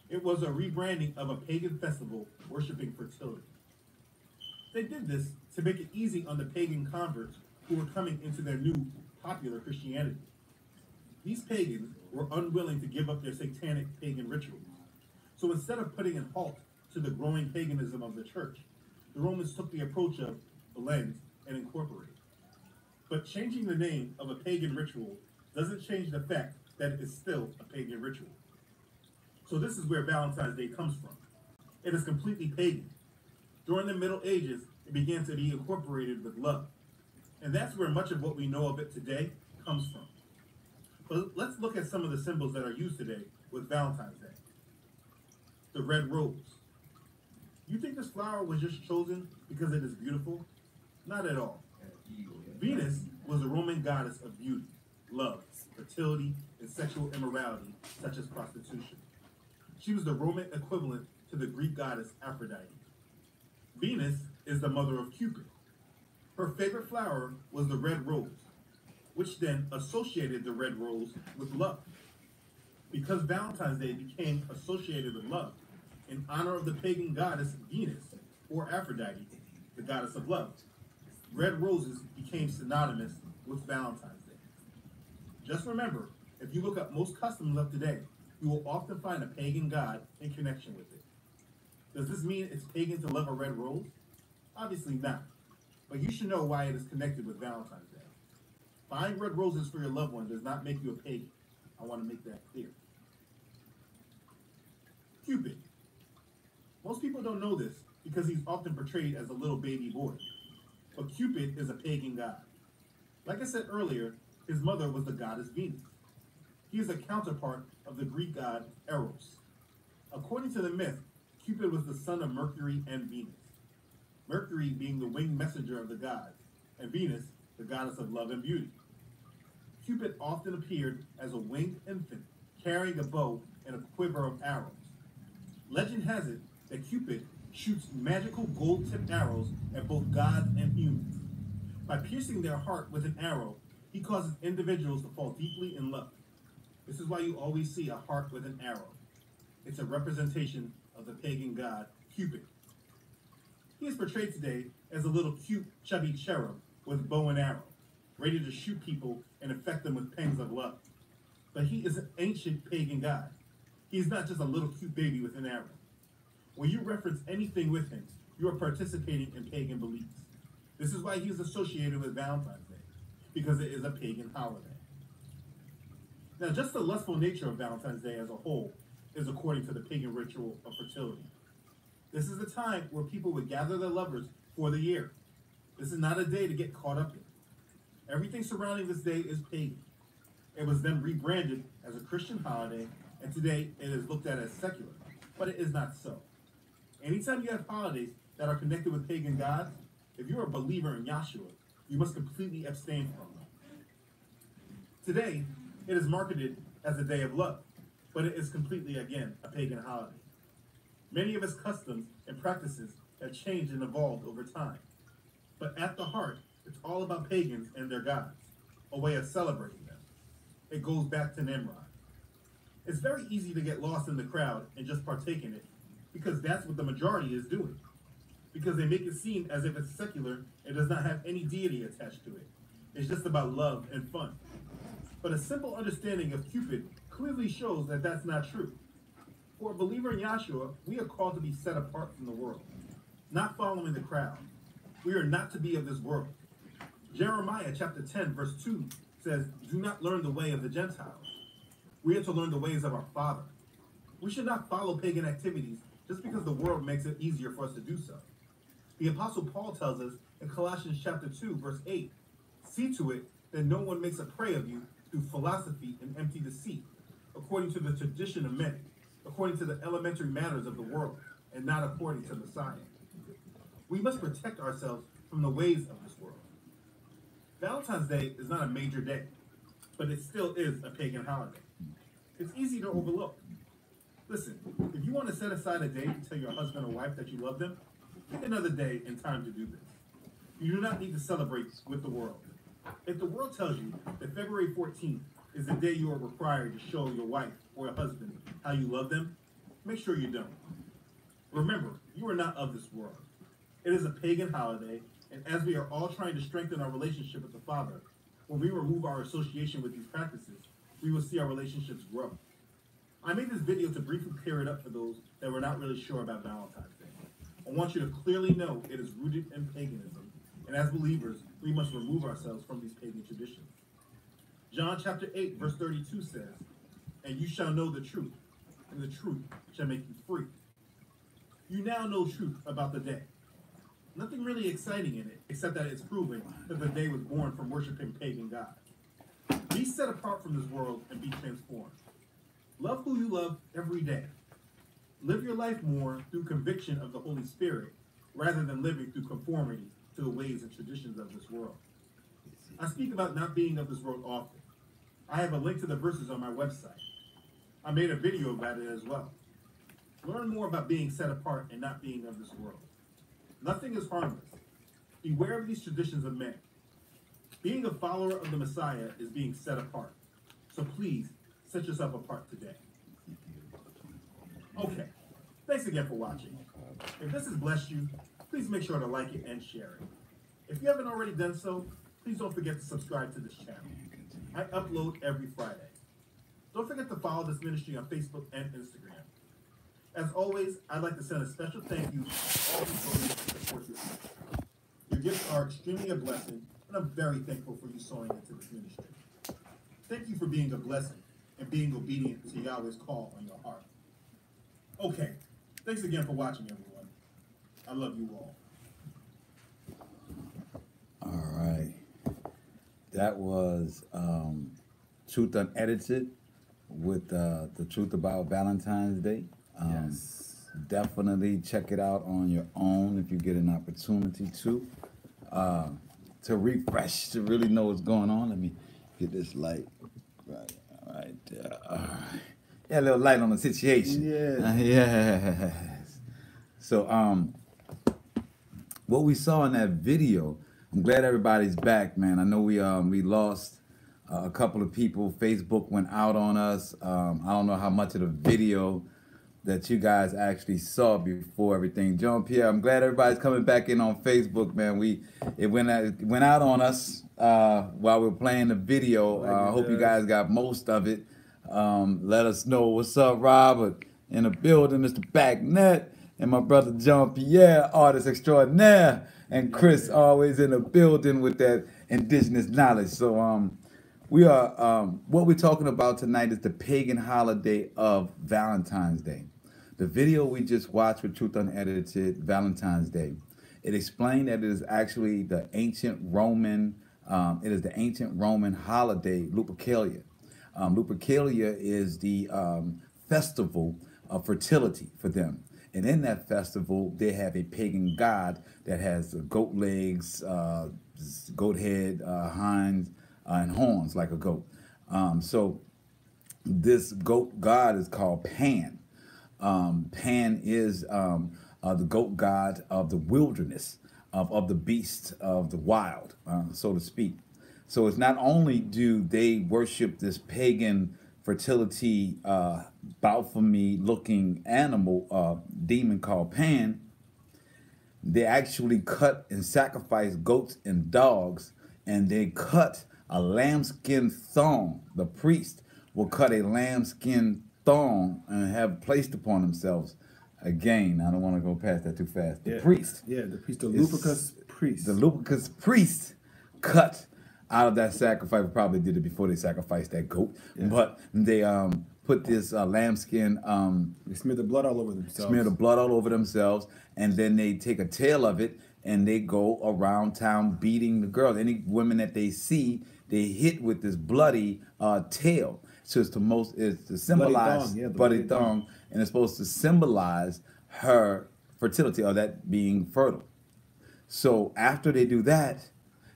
It was a rebranding of a pagan festival worshiping fertility. They did this to make it easy on the pagan converts who were coming into their new popular Christianity. These pagans were unwilling to give up their satanic pagan rituals. So instead of putting a halt to the growing paganism of the church, the Romans took the approach of blend and incorporate. But changing the name of a pagan ritual doesn't change the fact that it is still a pagan ritual. So this is where Valentine's Day comes from. It is completely pagan. During the Middle Ages, it began to be incorporated with love. And that's where much of what we know of it today comes from. But let's look at some of the symbols that are used today with Valentine's Day. The red rose. You think this flower was just chosen because it is beautiful? Not at all. Venus was a Roman goddess of beauty, love, fertility, and sexual immorality, such as prostitution. She was the Roman equivalent to the Greek goddess Aphrodite. Venus is the mother of Cupid. Her favorite flower was the red rose, which then associated the red rose with love. Because Valentine's Day became associated with love, in honor of the pagan goddess Venus, or Aphrodite, the goddess of love, red roses became synonymous with Valentine's Day. Just remember, if you look up most customs of today, you will often find a pagan god in connection with it. Does this mean it's pagan to love a red rose? Obviously not, but you should know why it is connected with Valentine's Day. Buying red roses for your loved one does not make you a pagan. I want to make that clear. Cupid. Most people don't know this because he's often portrayed as a little baby boy. But Cupid is a pagan god. Like I said earlier, his mother was the goddess Venus. He is a counterpart of the Greek god Eros. According to the myth, Cupid was the son of Mercury and Venus. Mercury being the winged messenger of the gods, and Venus, the goddess of love and beauty. Cupid often appeared as a winged infant carrying a bow and a quiver of arrows. Legend has it that Cupid shoots magical gold-tipped arrows at both gods and humans. By piercing their heart with an arrow, he causes individuals to fall deeply in love. This is why you always see a heart with an arrow. It's a representation of the pagan god Cupid. He is portrayed today as a little cute, chubby cherub with bow and arrow, ready to shoot people and affect them with pangs of love. But he is an ancient pagan god. He is not just a little cute baby with an arrow. When you reference anything with him, you are participating in pagan beliefs. This is why he is associated with Valentine's Day, because it is a pagan holiday. Now, just the lustful nature of Valentine's Day as a whole is according to the pagan ritual of fertility. This is the time where people would gather their lovers for the year. This is not a day to get caught up in. Everything surrounding this day is pagan. It was then rebranded as a Christian holiday, and today it is looked at as secular, but it is not so. Anytime you have holidays that are connected with pagan gods, if you're a believer in Yahshua, you must completely abstain from them. Today, it is marketed as a day of love, but it is completely, again, a pagan holiday. Many of its customs and practices have changed and evolved over time. But at the heart, it's all about pagans and their gods, a way of celebrating them. It goes back to Nimrod. It's very easy to get lost in the crowd and just partake in it, because that's what the majority is doing. Because they make it seem as if it's secular and does not have any deity attached to it. It's just about love and fun. But a simple understanding of Cupid clearly shows that that's not true. For a believer in Yahshua, we are called to be set apart from the world, not following the crowd. We are not to be of this world. Jeremiah chapter 10, verse 2 says, "Do not learn the way of the Gentiles." We are to learn the ways of our Father. We should not follow pagan activities just because the world makes it easier for us to do so. The Apostle Paul tells us in Colossians chapter 2, verse 8, "See to it that no one makes a prey of you through philosophy and empty deceit, according to the tradition of men, according to the elementary matters of the world, and not according to Messiah." We must protect ourselves from the ways of this world. Valentine's Day is not a major day, but it still is a pagan holiday. It's easy to overlook. Listen, if you want to set aside a day to tell your husband or wife that you love them, pick another day and time to do this. You do not need to celebrate with the world. If the world tells you that February 14th is the day you are required to show your wife or your husband how you love them, make sure you don't. Remember, you are not of this world. It is a pagan holiday, and as we are all trying to strengthen our relationship with the Father, when we remove our association with these practices, we will see our relationships grow. I made this video to briefly clear it up for those that were not really sure about Valentine's Day. I want you to clearly know it is rooted in paganism, and as believers, we must remove ourselves from these pagan traditions. John chapter 8, verse 32 says, "And you shall know the truth, and the truth shall make you free." You now know truth about the day. Nothing really exciting in it, except that it's proven that the day was born from worshiping pagan gods. Be set apart from this world and be transformed. Love who you love every day. Live your life more through conviction of the Holy Spirit, rather than living through conformity to the ways and traditions of this world. I speak about not being of this world often. I have a link to the verses on my website. I made a video about it as well. Learn more about being set apart and not being of this world. Nothing is harmless. Beware of these traditions of men. Being a follower of the Messiah is being set apart. So please, set yourself apart today. Okay, thanks again for watching. If this has blessed you, please make sure to like it and share it. If you haven't already done so, please don't forget to subscribe to this channel. I upload every Friday. Don't forget to follow this ministry on Facebook and Instagram. As always, I'd like to send a special thank you to all who support this ministry. Your gifts are extremely a blessing, and I'm very thankful for you sowing into this ministry. Thank you for being a blessing and being obedient to Yahweh's call on your heart. Okay. Thanks again for watching, everyone. I love you all. All right. That was Truth Unedited with the truth about Valentine's Day. Yes. Definitely check it out on your own if you get an opportunity to refresh, to really know what's going on. Let me get this light right there. All right. Yeah, a little light on the situation. Yeah. Yes. So what we saw in that video, I'm glad everybody's back, man. I know we lost a couple of people. Facebook went out on us. I don't know how much of the video that you guys actually saw before everything. John Pierre, I'm glad everybody's coming back in on Facebook, man. It went out on us while we were playing the video. I hope you guys got most of it. Let us know. What's up, Robert? In the building, Mr. Backnet, and my brother John Pierre, artist extraordinaire, and Chris always in the building with that indigenous knowledge. So we are what we're talking about tonight is the pagan holiday of Valentine's Day. The video we just watched with Truth Unedited, Valentine's Day, it explained that it is actually the ancient Roman, holiday, Lupercalia. Lupercalia is the festival of fertility for them. And in that festival, they have a pagan god that has goat legs, goat head, hinds, and horns like a goat. So this goat god is called Pan. Pan is the goat god of the wilderness, of the beast, of the wild, so to speak. So it's not only do they worship this pagan fertility, Baphomet looking animal, demon called Pan, they actually cut and sacrifice goats and dogs, and they cut a lambskin thong. The priest will cut a lambskin thong and have placed upon themselves. Again, I don't want to go past that too fast. The priest. Yeah, the priest, the Lupercus priest. The Lupercus priest cut out of that sacrifice. Probably did it before they sacrificed that goat. Yeah. But they put this lambskin. They smear the blood all over themselves. Smear the blood all over themselves, and then they take a tail of it and they go around town beating the girls. Any women that they see, they hit with this bloody tail. So it's to symbolize bloody thong, and it's supposed to symbolize her fertility, or that being fertile. So after they do that,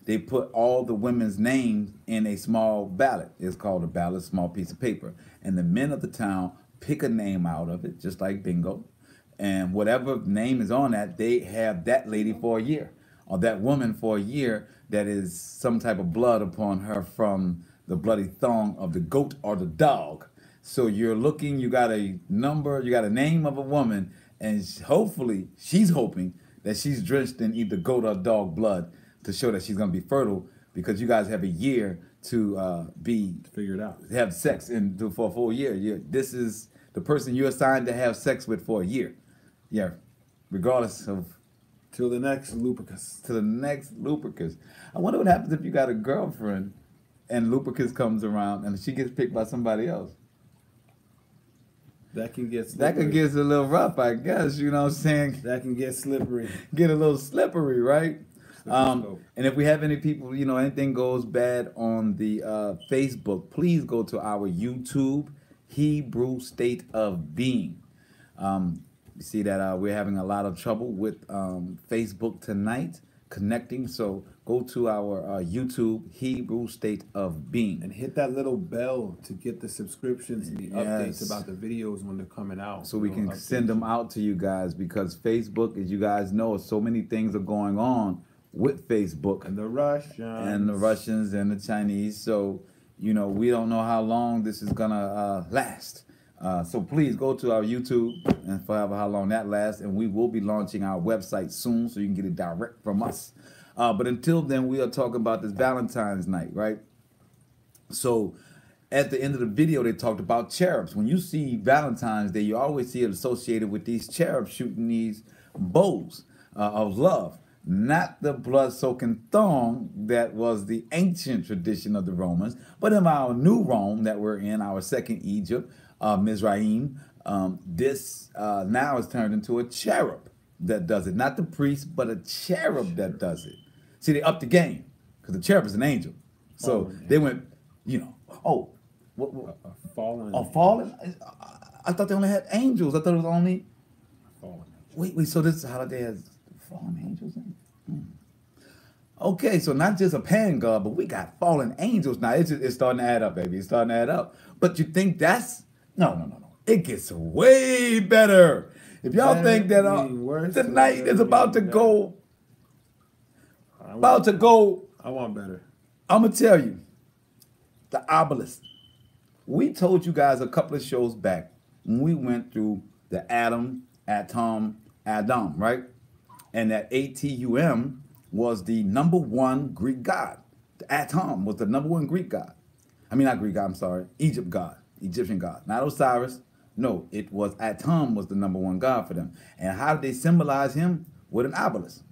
they put all the women's names in a small ballot. It's called a ballot, small piece of paper. And the men of the town pick a name out of it, just like bingo. And whatever name is on that, they have that lady for a year, or that woman for a year that is some type of blood upon her from the bloody thong of the goat or the dog. So you're looking, you got a number, you got a name of a woman, and hopefully, she's hoping that she's drenched in either goat or dog blood to show that she's going to be fertile, because you guys have a year to figure it out, have sex for a full year. This is the person you're assigned to have sex with for a year. Yeah, regardless of. Till the next Lupercus. To the next Lupercus. I wonder what happens if you got a girlfriend and Lupercus comes around and she gets picked by somebody else. That can get slippery. That can get a little rough, I guess. You know what I'm saying? That can get slippery. Get a little slippery, right? And if we have any people, anything goes bad on the Facebook, please go to our YouTube, Hebrew State of Being. You see that we're having a lot of trouble with Facebook tonight connecting. So go to our YouTube, Hebrew State of Being. And hit that little bell to get the subscriptions and the updates about the videos when they're coming out. So we can send them out to you guys, because Facebook, as you guys know, so many things are going on with Facebook. And the Russians. And the Russians and the Chinese. So, we don't know how long this is going to last. So please go to our YouTube, and forever how long that lasts, and we will be launching our website soon, so you can get it direct from us. But until then, we are talking about this Valentine's night, right? So at the end of the video, they talked about cherubs. When you see Valentine's Day, you always see it associated with these cherubs shooting these bows of love. Not the blood-soaking thong that was the ancient tradition of the Romans, but in our new Rome that we're in, our second Egypt, Mizraim, This now is turned into a cherub that does it. Not the priest, but a cherub that does it. See, they upped the game because the cherub is an angel. So they went, what, A fallen. a fallen? I thought they only had angels. I thought it was only. Fallen. Wait. So this holiday has fallen angels in it? Okay, so not just a pan god, but we got fallen angels now. It's starting to add up, baby. It's starting to add up. But you think that's no. It gets way better. If y'all think that tonight is about to go, I want better. I'm gonna tell you, the obelisk. We told you guys a couple of shows back when we went through the Adam, right? And that Atum was the number one Greek god. The Atom was the number one Greek god. I mean, not Greek god, I'm sorry. Egyptian god. Not Osiris. No, it was Atom was the number one god for them. And how did they symbolize him? With an obelisk.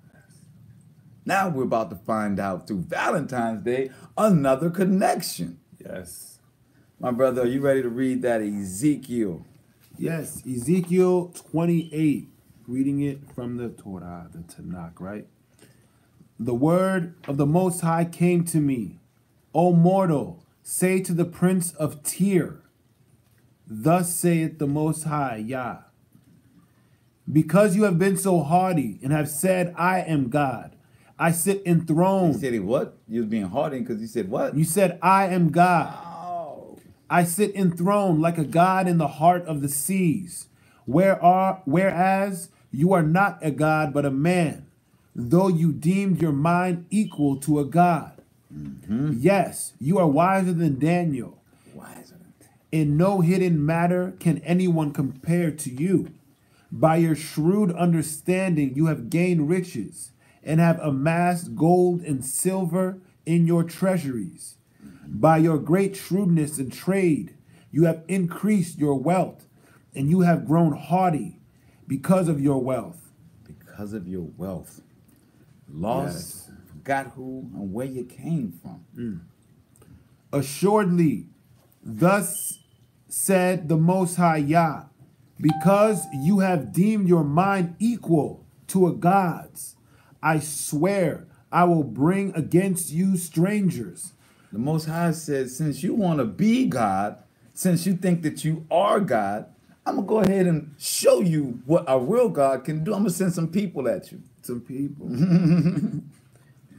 Now we're about to find out through Valentine's Day another connection. Yes. My brother, are you ready to read that Ezekiel? Yes, Ezekiel 28. Reading it from the Torah, the Tanakh, right? The word of the Most High came to me. O mortal, say to the prince of Tyre, thus saith the Most High, Yah. Because you have been so haughty and have said, I am God. I sit enthroned. You said he what? You was being haughty because you said what? You said, I am God. Oh. I sit enthroned like a God in the heart of the seas. Whereas you are not a God, but a man, though you deemed your mind equal to a God. Yes, you are wiser than Daniel. In no hidden matter can anyone compare to you. By your shrewd understanding you have gained riches, and have amassed gold and silver in your treasuries. By your great shrewdness in trade you have increased your wealth, and you have grown haughty because of your wealth. Because of your wealth. Lost, forgot who and where you came from. Assuredly, thus said the Most High Yah, because you have deemed your mind equal to a god's, I swear I will bring against you strangers. The Most High said, since you want to be God, since you think that you are God, I'm going to go ahead and show you what a real God can do. I'm going to send some people at you. Some people.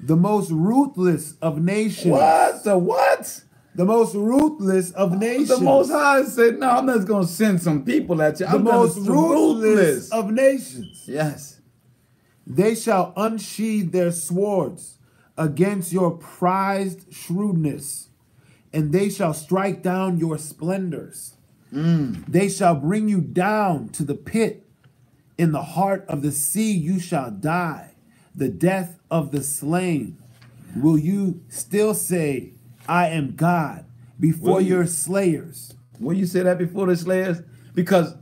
The most ruthless of nations. What? The what? The most ruthless of nations. The Most High said, no, I'm not going to send some people at you. The most ruthless of nations. Yes. They shall unsheathe their swords against your prized shrewdness, and they shall strike down your splendors. They shall bring you down to the pit. In the heart of the sea you shall die, the death of the slain. Will you still say, I am God, before your slayers? Will you say that before the slayers? Because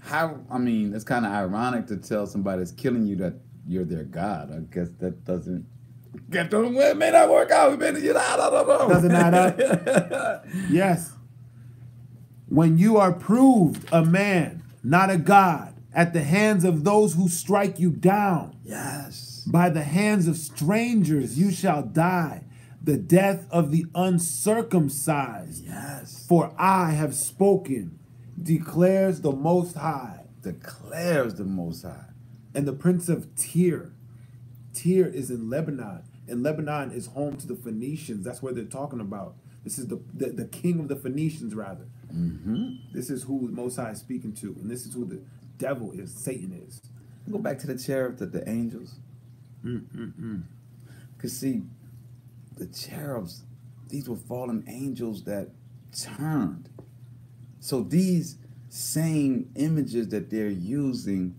it's kind of ironic to tell somebody that's killing you that you're their God. I guess that doesn't. It may not work out. I don't know. Doesn't add up. Yes. When you are proved a man, not a God, at the hands of those who strike you down. Yes. By the hands of strangers you shall die, the death of the uncircumcised. Yes. For I have spoken, declares the Most High. Declares the Most High. And the prince of Tyre. Tyre is in Lebanon, and Lebanon is home to the Phoenicians. That's what they're talking about. This is the king of the Phoenicians, rather. This is who the Most High is speaking to, and this is who the devil is, Satan is. Go back to the cherub, the angels. Because see, the cherubs, these were fallen angels that turned. So these same images that they're using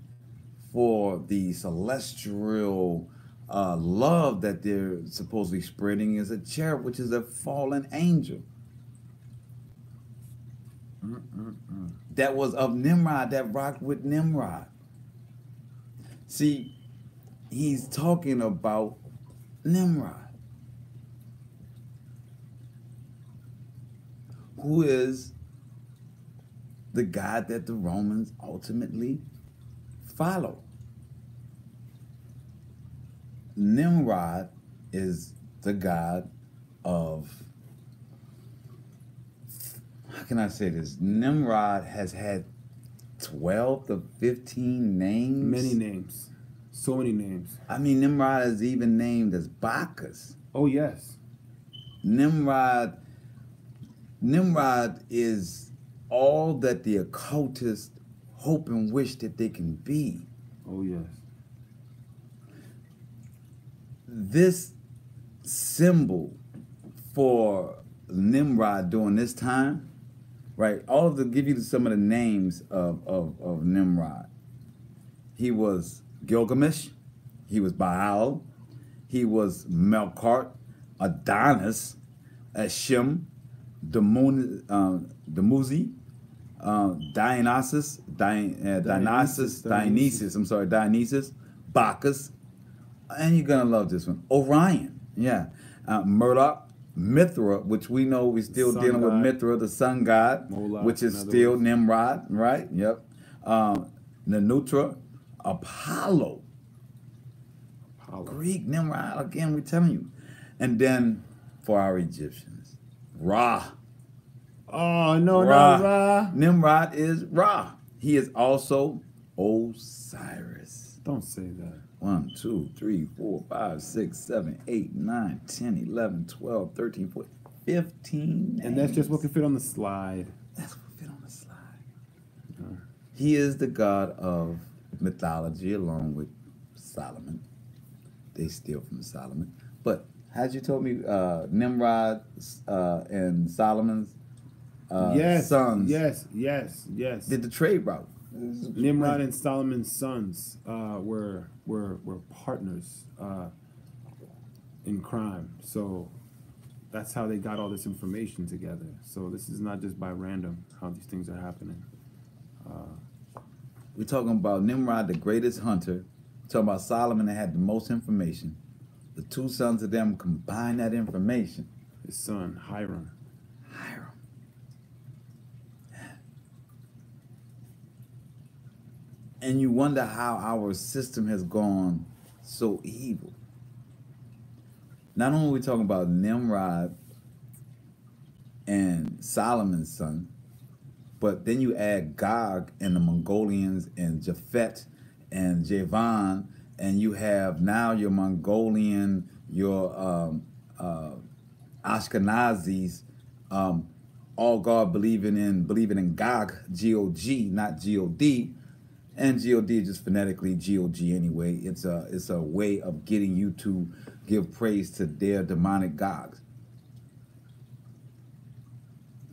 for the celestial love that they're supposedly spreading is a cherub, which is a fallen angel. That was of Nimrod, that rocked with Nimrod. See, he's talking about Nimrod, who is the God that the Romans ultimately follow. Nimrod is the god of, how can I say this? Nimrod has had 12 to 15 names. Many names. So many names. I mean, Nimrod is even named as Bacchus. Oh, yes. Nimrod is all that the occultists hope and wish that they can be. Oh, yes. This symbol for Nimrod during this time, right? All of the give you some of the names of Nimrod. He was Gilgamesh, he was Baal, he was Melkart, Adonis, Hashem, Dumuzi, Dionysus, Bacchus, and you're gonna love this one, Orion, yeah, Murdoch, Mithra, which we know we're still dealing with Mithra, the sun god, Moloch, which is still Nimrod, right? Yep. Nanutra, Apollo. Greek Nimrod, again, we're telling you. And then for our Egyptians, Ra. Oh, no, not Ra. Nimrod is Ra. He is also Osiris. Don't say that. 1, 2, 3, 4, 5, 6, 7, 8, 9, 10, 11, 12, 13, 14, 15 names. And that's just what can fit on the slide. That's what fit on the slide. He is the god of mythology along with Solomon. They steal from Solomon. But as you told me, Nimrod and Solomon's sons Yes. did the trade route. Nimrod and Solomon's sons were partners in crime. So that's how they got all this information together. So this is not just by random how these things are happening. We're talking about Nimrod, the greatest hunter. We're talking about Solomon that had the most information. The two sons of them combined that information. His son, Hiram. And you wonder how our system has gone so evil. Not only are we talking about Nimrod and Solomon's son, but then you add Gog and the Mongolians and Japhet and Javan, and you have now your Mongolian, your Ashkenazis, all God believing in Gog, G-O-G, not G-O-D. And G-O-D is just phonetically G-O-G anyway. It's a way of getting you to give praise to their demonic gods.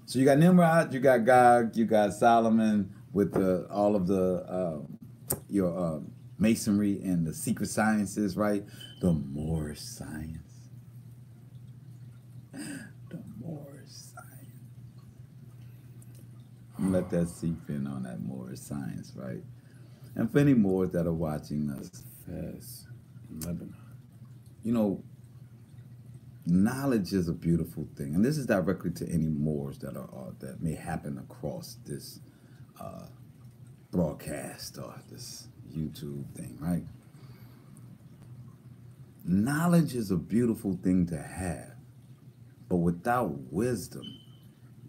So you got Nimrod, you got Gog, you got Solomon with all of the your masonry and the secret sciences, right? The Moorish science. The Moorish science. Let that seep in on that Moorish science, right? And for any Moors that are watching us, Fez in Lebanon. You know, knowledge is a beautiful thing, and this is directly to any Moors that that may happen across this broadcast or this YouTube thing, right? Knowledge is a beautiful thing to have, but without wisdom,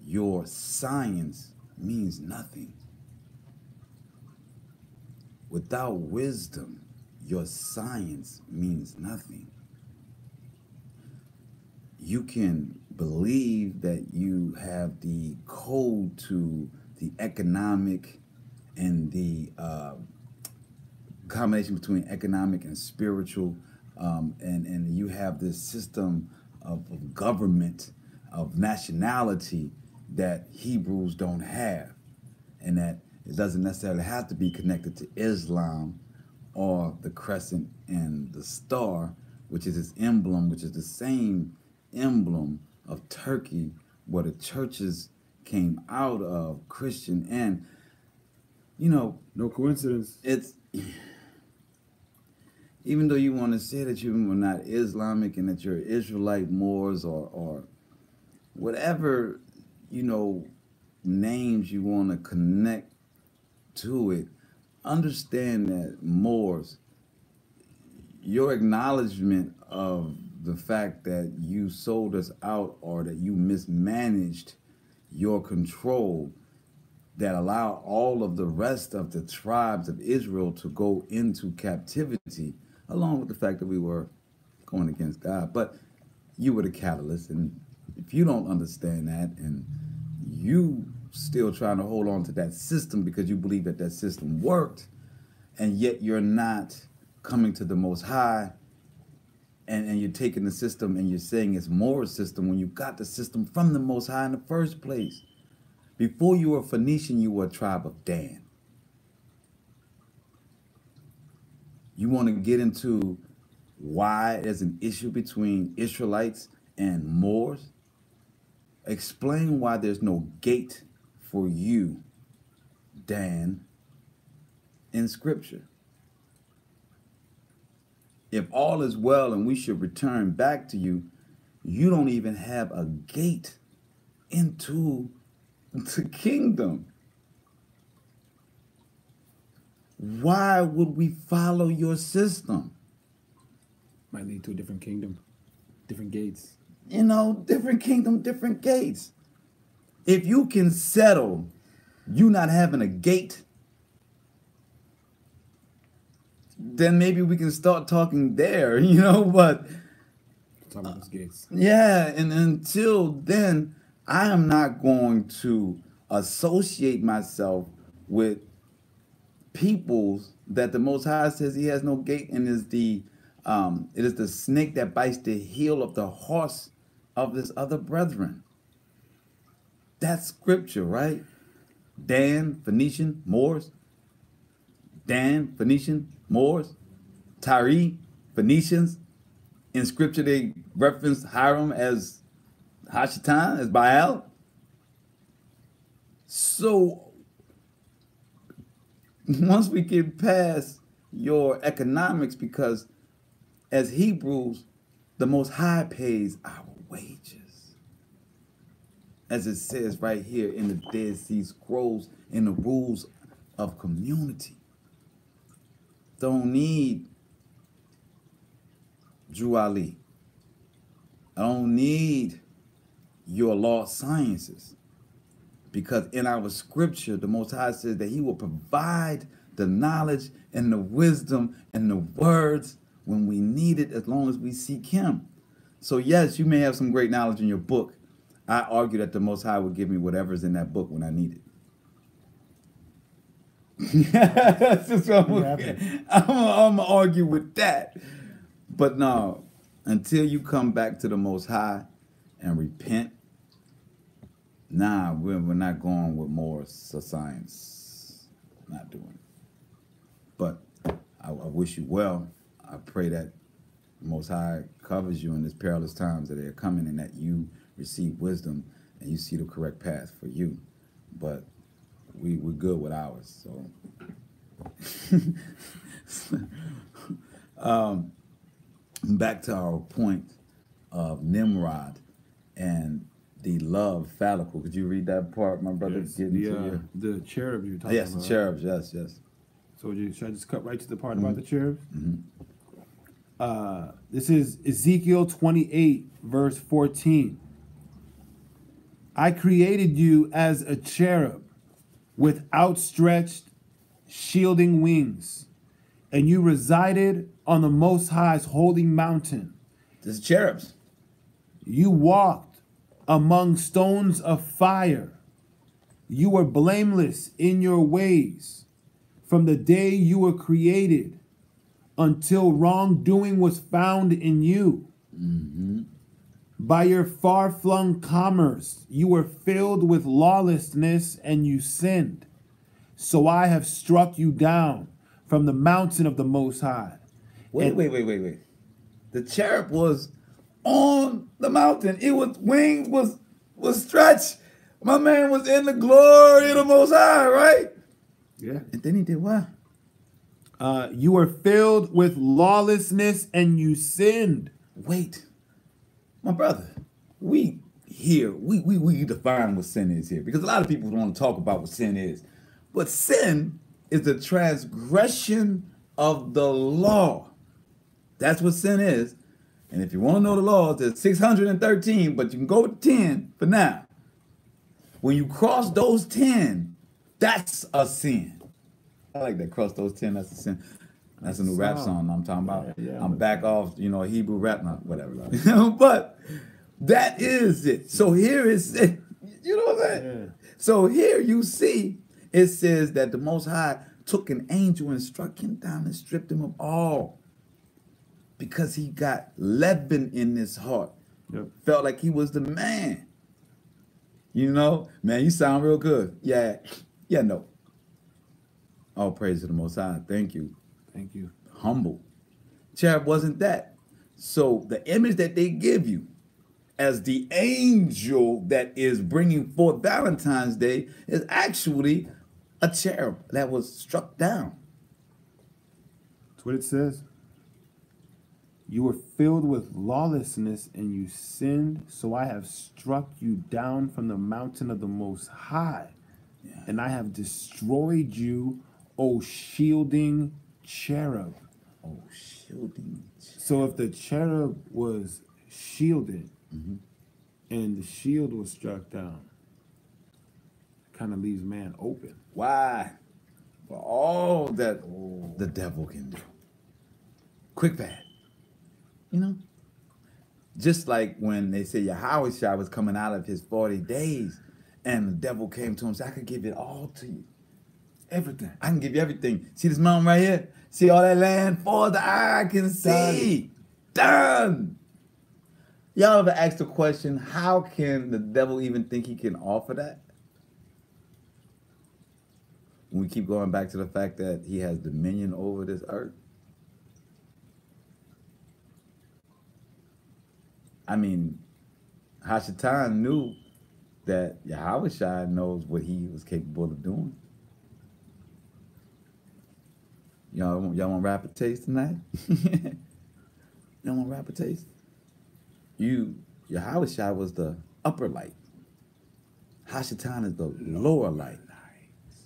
your science means nothing. Without wisdom, your science means nothing. You can believe that you have the code to the economic and the combination between economic and spiritual, and you have this system of government, of nationality that Hebrews don't have, and that it doesn't necessarily have to be connected to Islam or the crescent and the star, which is its emblem, which is the same emblem of Turkey, where the churches came out of, Christian. And, you know, no coincidence. It's, even though you want to say that you were not Islamic and that you're Israelite Moors or whatever, you know, names you want to connect to it, understand that Moors, your acknowledgement of the fact that you sold us out or that you mismanaged your control that allowed all of the rest of the tribes of Israel to go into captivity, along with the fact that we were going against God. But you were the catalyst, and if you don't understand that, and you still trying to hold on to that system because you believe that that system worked, and yet you're not coming to the Most High, and you're taking the system and you're saying it's more a system when you got the system from the Most High in the first place. Before you were Phoenician, you were a tribe of Dan. You want to get into why there's an issue between Israelites and Moors? Explain why there's no gate for you, Dan, in Scripture. If all is well and we should return back to you, you don't even have a gate into the kingdom. Why would we follow your system? Might lead to a different kingdom, different gates. You know, different kingdom, different gates. If you can settle you not having a gate, then maybe we can start talking there, you know, but Talking about those gates. yeah, and until then, I am not going to associate myself with peoples that the Most High says he has no gate, and it is the snake that bites the heel of the horse of his other brethren. That's scripture, right? Dan, Phoenician, Moors. Dan, Phoenician, Moors. Tyre, Phoenicians. In scripture, they reference Hiram as Hashatan, as Baal. So, once we get past your economics, because as Hebrews, the Most High pays our wages. As it says right here in the Dead Sea Scrolls, in the rules of community. Don't need Drew Ali. I don't need your law sciences. Because in our scripture, the Most High says that he will provide the knowledge and the wisdom and the words when we need it, as long as we seek him. So yes, you may have some great knowledge in your book. I argue that the Most High will give me whatever's in that book when I need it. That's just what I'm gonna argue with that. But no, until you come back to the Most High and repent, nah, we're not going with more science. Not doing it. But I wish you well. I pray that the Most High covers you in these perilous times that are coming, and that you receive wisdom and you see the correct path for you. But we're good with ours. So back to our point of Nimrod and the love fallicle. Could you read that part, my brother? Yes, the cherubs you're talking yes, about. the cherubs. Yes. So should I just cut right to the part about the cherubs? This is Ezekiel 28, verse 14. I created you as a cherub with outstretched, shielding wings, and you resided on the Most High's holy mountain. This is cherubs. You walked among stones of fire. You were blameless in your ways from the day you were created until wrongdoing was found in you. By your far-flung commerce, you were filled with lawlessness and you sinned. So I have struck you down from the mountain of the Most High. Wait. The cherub was on the mountain. It was wings was stretched. My man was in the glory of the Most High, right? Yeah. And then he did what? You were filled with lawlessness and you sinned. Wait, my brother, we here, we define what sin is here. Because a lot of people don't want to talk about what sin is. But sin is the transgression of the law. That's what sin is. And if you want to know the laws, there's 613, but you can go with 10 for now. When you cross those 10, that's a sin. I like that, cross those 10, that's a sin. That's a new rap song I'm talking about. Yeah, I'm back off, Hebrew rap, not whatever. But that is it. So here is it. You know what I'm saying? Yeah. So here you see, it says that the Most High took an angel and struck him down and stripped him of all. Because he got leaven in his heart. Yep. Felt like he was the man. Man, you sound real good. Yeah, no. All praise to the Most High. Thank you. Thank you. Humble. Cherub wasn't that. So the image that they give you as the angel that is bringing forth Valentine's Day is actually a cherub that was struck down. That's what it says. You were filled with lawlessness and you sinned, so I have struck you down from the mountain of the Most High. Yeah. And I have destroyed you, O shielding cherub. Oh, shielding. So if the cherub was shielded and the shield was struck down, it kind of leaves man open. Why? For all that the devil can do. Quick bad. Just like when they say Yahweh was coming out of his 40 days and the devil came to him and said, I could give it all to you. Everything. I can give you everything. See this mountain right here? See all that land? For the eye can see. Done. Y'all ever asked the question, how can the devil even think he can offer that? When we keep going back to the fact that he has dominion over this earth. I mean, Hashatan knew that Yahweh knows what he was capable of doing. Y'all want rapid taste tonight? Y'all want rapid taste? Yahweh was the upper light. Hashatan is the lower light.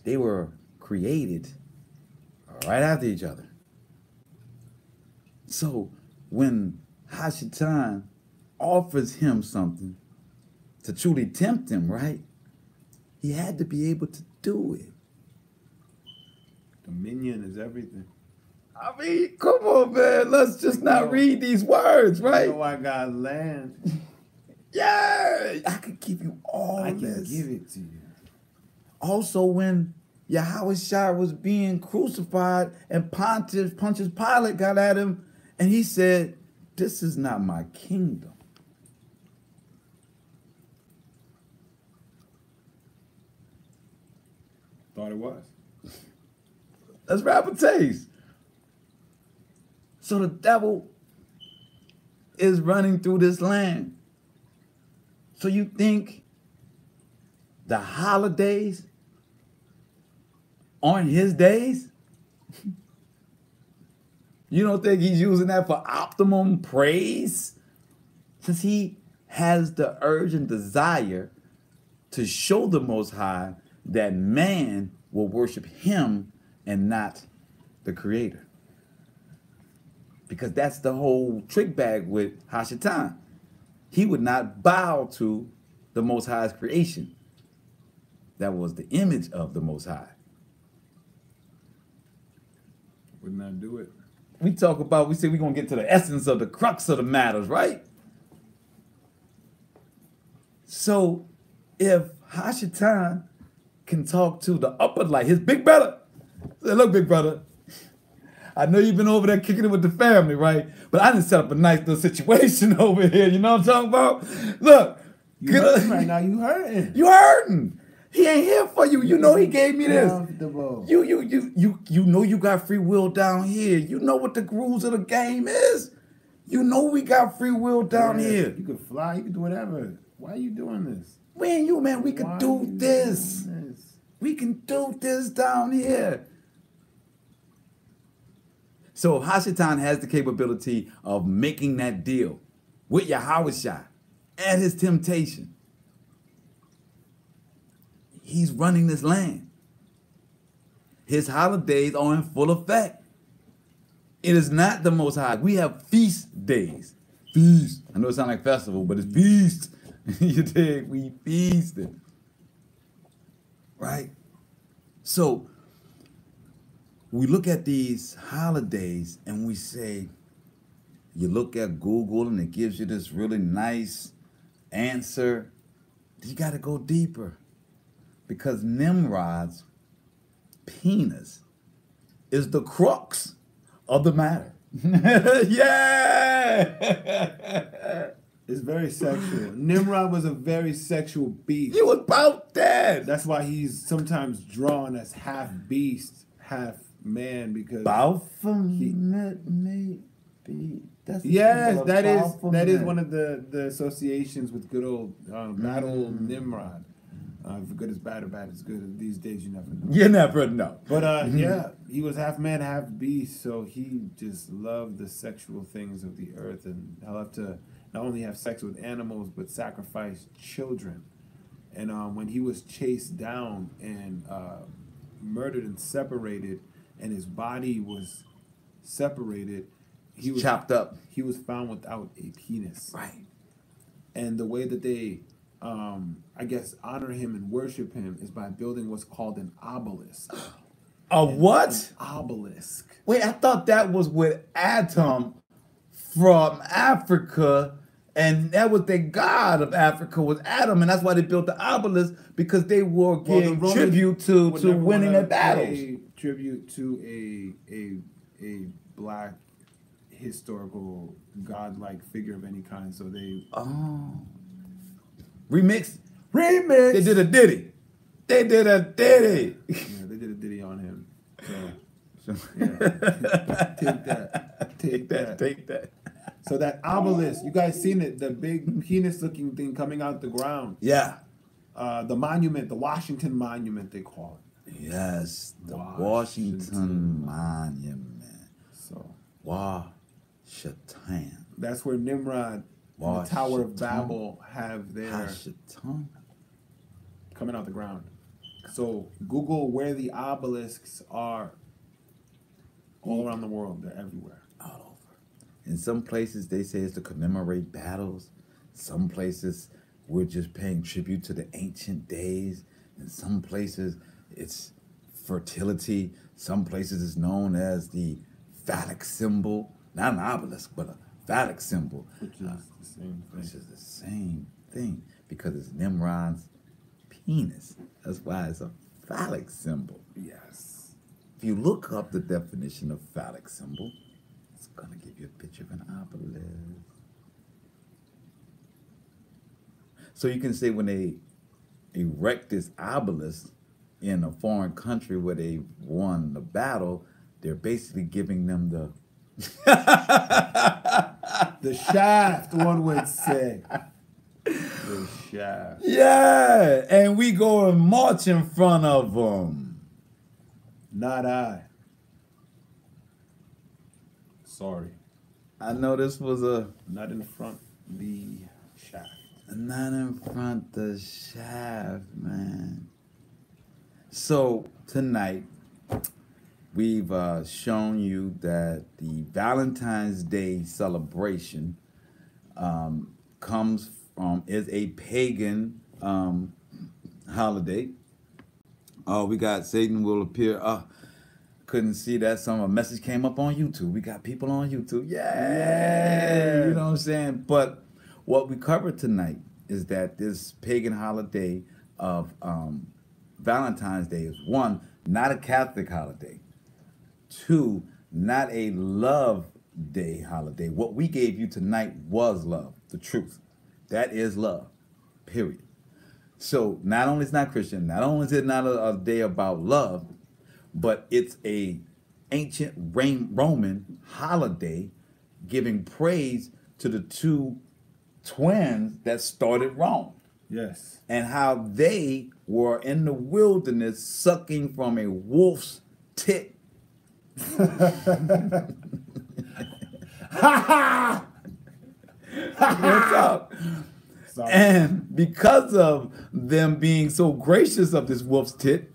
They were created right after each other. So when Hashatan offers him something to truly tempt him, right? He had to be able to do it. Dominion is everything. I mean, come on, man. Let's just not read these words, right? I got land. Yeah, I could give you all this. I can give it to you. Also, when Yahweh was being crucified and Pontius Pilate got at him and he said, this is not my kingdom. Thought it was. That's rapid taste. So the devil is running through this land. So you think the holidays aren't his days? You don't think he's using that for optimum praise? Since he has the urge and desire to show the Most High that man will worship him and not the Creator. Because that's the whole trick bag with Hashatan. He would not bow to the Most High's creation. That was the image of the Most High. Would not do it. We say we're going to get to the essence of the crux of the matters, right? So if Hashatan can talk to the upper light, his big brother, say, look, big brother, I know you've been over there kicking it with the family, right? But I didn't set up a nice little situation over here. You know what I'm talking about? Look. You hurting right now. You hurting. You hurting. He ain't here for you. You know he gave me this. You know you got free will down here. You know what the rules of the game is. You know we got free will down here. You can fly. You can do whatever. Why are you doing this? Me and you, man, we can do this. We can do this down here. So Hashatan has the capability of making that deal with Yahweh at his temptation. He's running this land. His holidays are in full effect. It is not the Most High. We have feast days. Feast. I know it sounds like festival, but it's feast. You dig? We feasted. Right? So, we look at these holidays and we say, you look at Google and it gives you this really nice answer. You got to go deeper. Because Nimrod's penis is the crux of the matter. Yeah! It's very sexual. Nimrod was a very sexual beast. He was about that. That's why he's sometimes drawn as half beast, half man, because Baphomet. Yes, that is one of the associations with good old bad old Nimrod. If good is bad or bad is good. These days, you never know. You never know. But yeah, he was half man, half beast, so he just loved the sexual things of the earth, and I love to not only have sex with animals, but sacrifice children. And when he was chased down and murdered and separated, and his body was separated, he was chopped up. He was found without a penis. Right. And the way that they I guess honor him and worship him is by building what's called an obelisk. A what? An obelisk. Wait, I thought that was with Atom from Africa, and that was the god of Africa was Adam, and that's why they built the obelisk, because they were giving tribute to winning their battles. Tribute to a black historical godlike figure of any kind. So they Remix. They did a ditty. Yeah, they did a ditty on him. So yeah. Take that. So that obelisk, you guys seen it? The big penis-looking thing coming out the ground. Yeah. The monument, the Washington Monument, they call it. Yes, the Washington Monument. So Washington. That's where Nimrod and the Tower of Babel have their coming out the ground. So Google where the obelisks are all around the world. They're everywhere. All over. In some places, they say it's to commemorate battles. Some places, we're just paying tribute to the ancient days. In some places, it's fertility. Some places, it's known as the phallic symbol. Not an obelisk, but a phallic symbol. Which is the same thing. Which is the same thing, because it's Nimrod's penis. That's why it's a phallic symbol. Yes. If you look up the definition of phallic symbol, it's going to give you a picture of an obelisk. So you can say when they erect this obelisk in a foreign country where they won the battle, they're basically giving them the the shaft, one would say. The shaft. Yeah, and we go and march in front of them. Not I. Sorry. I know this was not in front the shaft. Not in front the shaft, man. So tonight, we've shown you that the Valentine's Day celebration is a pagan holiday. We got Satan will appear. Couldn't see that. A message came up on YouTube. We got people on YouTube. Yeah. You know what I'm saying? But what we covered tonight is that this pagan holiday of Valentine's Day is, one, not a Catholic holiday. Two, not a love day holiday. What we gave you tonight was love, the truth. That is love, period. So not only is it not Christian, not only is it not a day about love, but it's a ancient Roman holiday giving praise to the two twins that started Rome. Yes. And how they were in the wilderness sucking from a wolf's tit. What's up? Sorry. And because of them being so gracious of this wolf's tit,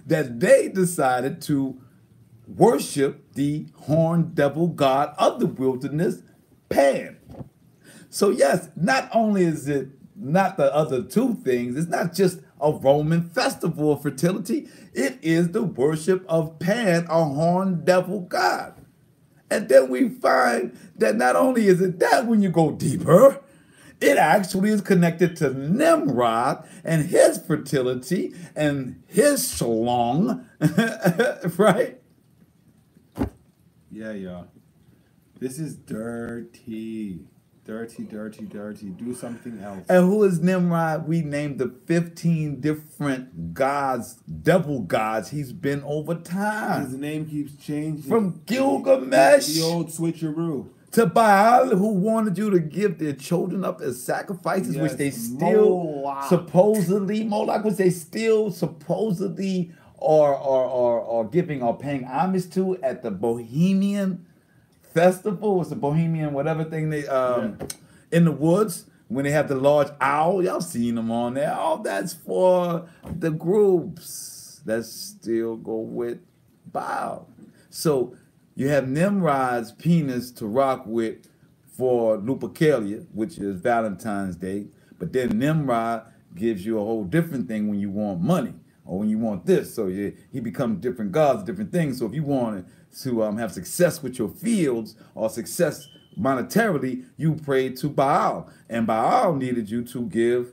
that they decided to worship the horned devil god of the wilderness, Pan. So yes, not only is it not the other two things, it's not just a Roman festival of fertility, it is the worship of Pan, a horned devil god. And then we find that not only is it that when you go deeper, it actually is connected to Nimrod and his fertility and his shalom, right? Yeah, y'all. This is dirty. Dirty, dirty, dirty. Do something else. And who is Nimrod? We named the 15 different gods, devil gods he's been over time. His name keeps changing. From Gilgamesh the old switcheroo to Baal, who wanted you to give their children up as sacrifices, Yes, which they still Moloch. supposedly, Moloch, which they still supposedly are giving or paying homage to at the Bohemian festival. It's the Bohemian whatever thing they in the woods when they have the large owl. Y'all seen them on there. All that's for the groups that still go with Baal. So you have Nimrod's penis to rock with for Lupercalia, which is Valentine's Day. But then Nimrod gives you a whole different thing when you want money or when you want this. So he becomes different gods, different things. So if you wanted to have success with your fields or success monetarily, you prayed to Baal. And Baal needed you to give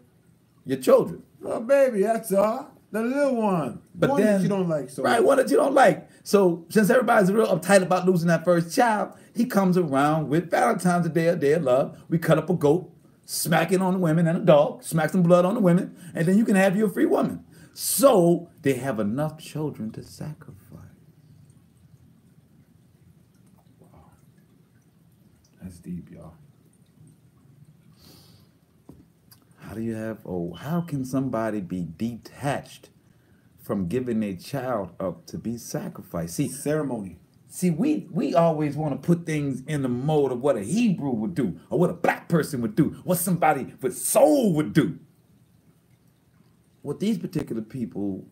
your children. Oh, baby, that's all. The little one. But one then that you don't like so right, much. one that you don't like. So since everybody's real uptight about losing that first child, he comes around with Valentine's Day, a day of love. We cut up a goat, smack it on the women and a dog, smack some blood on the women, and then you can have your free woman. So they have enough children to sacrifice. Wow. That's deep, y'all. How can somebody be detached from giving a child up to be sacrificed? Ceremony. See, we always want to put things in the mode of what a Hebrew would do, or what a black person would do, what somebody with soul would do. What these particular people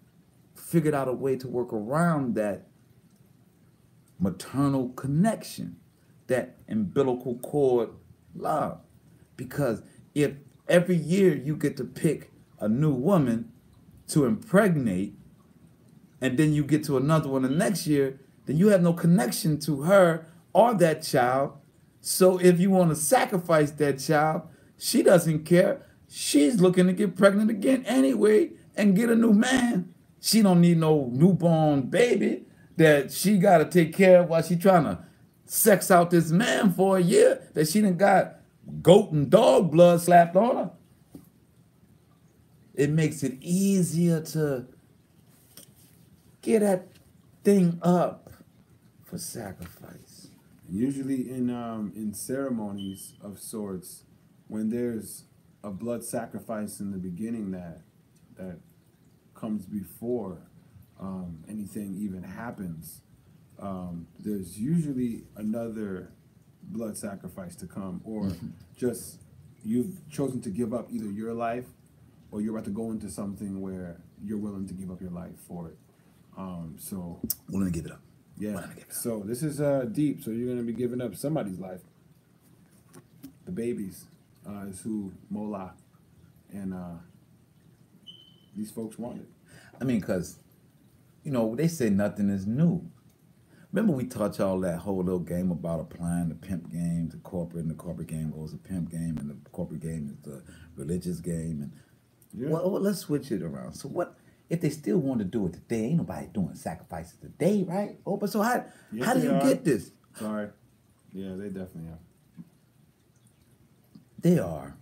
figured out a way to work around that maternal connection, that umbilical cord love. Because if every year you get to pick a new woman to impregnate, and then you get to another one the next year, then you have no connection to her or that child. So if you want to sacrifice that child, she doesn't care. She's looking to get pregnant again anyway and get a new man. She don't need no newborn baby that she got to take care of while she trying to sex out this man for a year that she done got goat and dog blood slapped on her. It makes it easier to get that thing up for sacrifice. Usually in ceremonies of sorts, when there's a blood sacrifice in the beginning that comes before anything even happens, there's usually another blood sacrifice to come, or just you've chosen to give up either your life or you're about to go into something where you're willing to give up your life for it. So Willing to give it up. yeah. Willing to give it up. So this is deep. So you're gonna be giving up somebody's life. The babies is who Mola and these folks wanted. I mean, because, they say nothing is new. Remember we taught y'all that whole little game about applying the pimp game to corporate, and the corporate game goes to pimp game, and the corporate game is the religious game. And well, let's switch it around. So what if they still want to do it today? Ain't nobody doing sacrifices today, right? Oh, but so how do you get this? Sorry. Yeah, they definitely are. They are.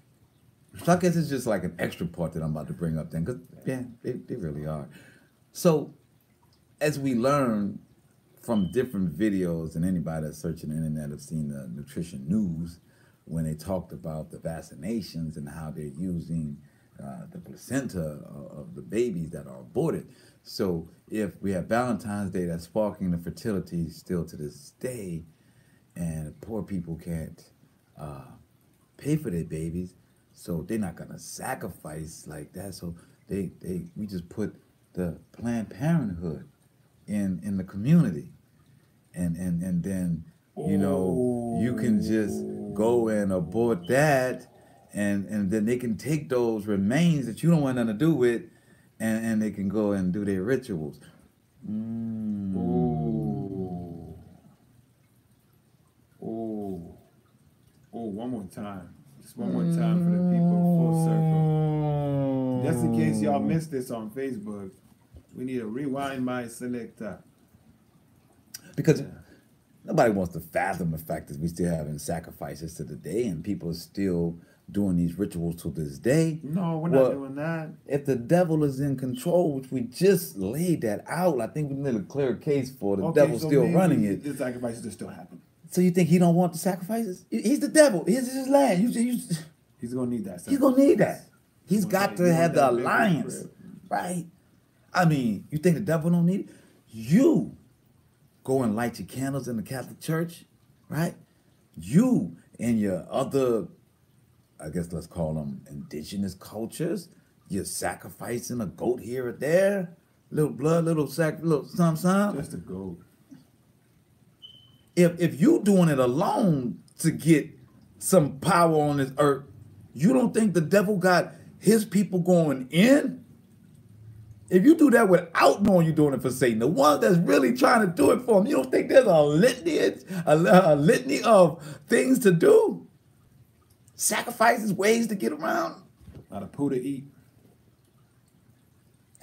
So I guess it's just like an extra part that I'm about to bring up then, because, they really are. So as we learn from different videos, and anybody that's searching the internet have seen the nutrition news when they talked about the vaccinations and how they're using the placenta of the babies that are aborted. So if we have Valentine's Day that's sparking the fertility still to this day, and poor people can't pay for their babies, So they're not gonna sacrifice like that. So we just put the Planned Parenthood in the community, and then you can just go and abort that, and then they can take those remains that you don't want nothing to do with, and they can go and do their rituals. One more time. Just one more time for the people, full circle. Just in case y'all missed this on Facebook, we need a rewind my selector. Because nobody wants to fathom the fact that we still having sacrifices to the day, and people are still doing these rituals to this day. No, we're not doing that. If the devil is in control, which we just laid that out, I think we need a clear case for the devil still running it. The sacrifices are still happening. So you think he don't want the sacrifices? He's the devil. He's his land. He's gonna need that. He's gonna need that. He's got to have the alliance, right? I mean, you think the devil don't need it? You go and light your candles in the Catholic Church, right? You and your other, I guess let's call them indigenous cultures, you're sacrificing a goat here or there, little blood, little something. Just a goat. If you doing it alone to get some power on this earth, you don't think the devil got his people going in? If you do that without knowing you're doing it for Satan, the one that's really trying to do it for him, you don't think there's a litany of things to do? Sacrifices, ways to get around? A lot of poo to eat.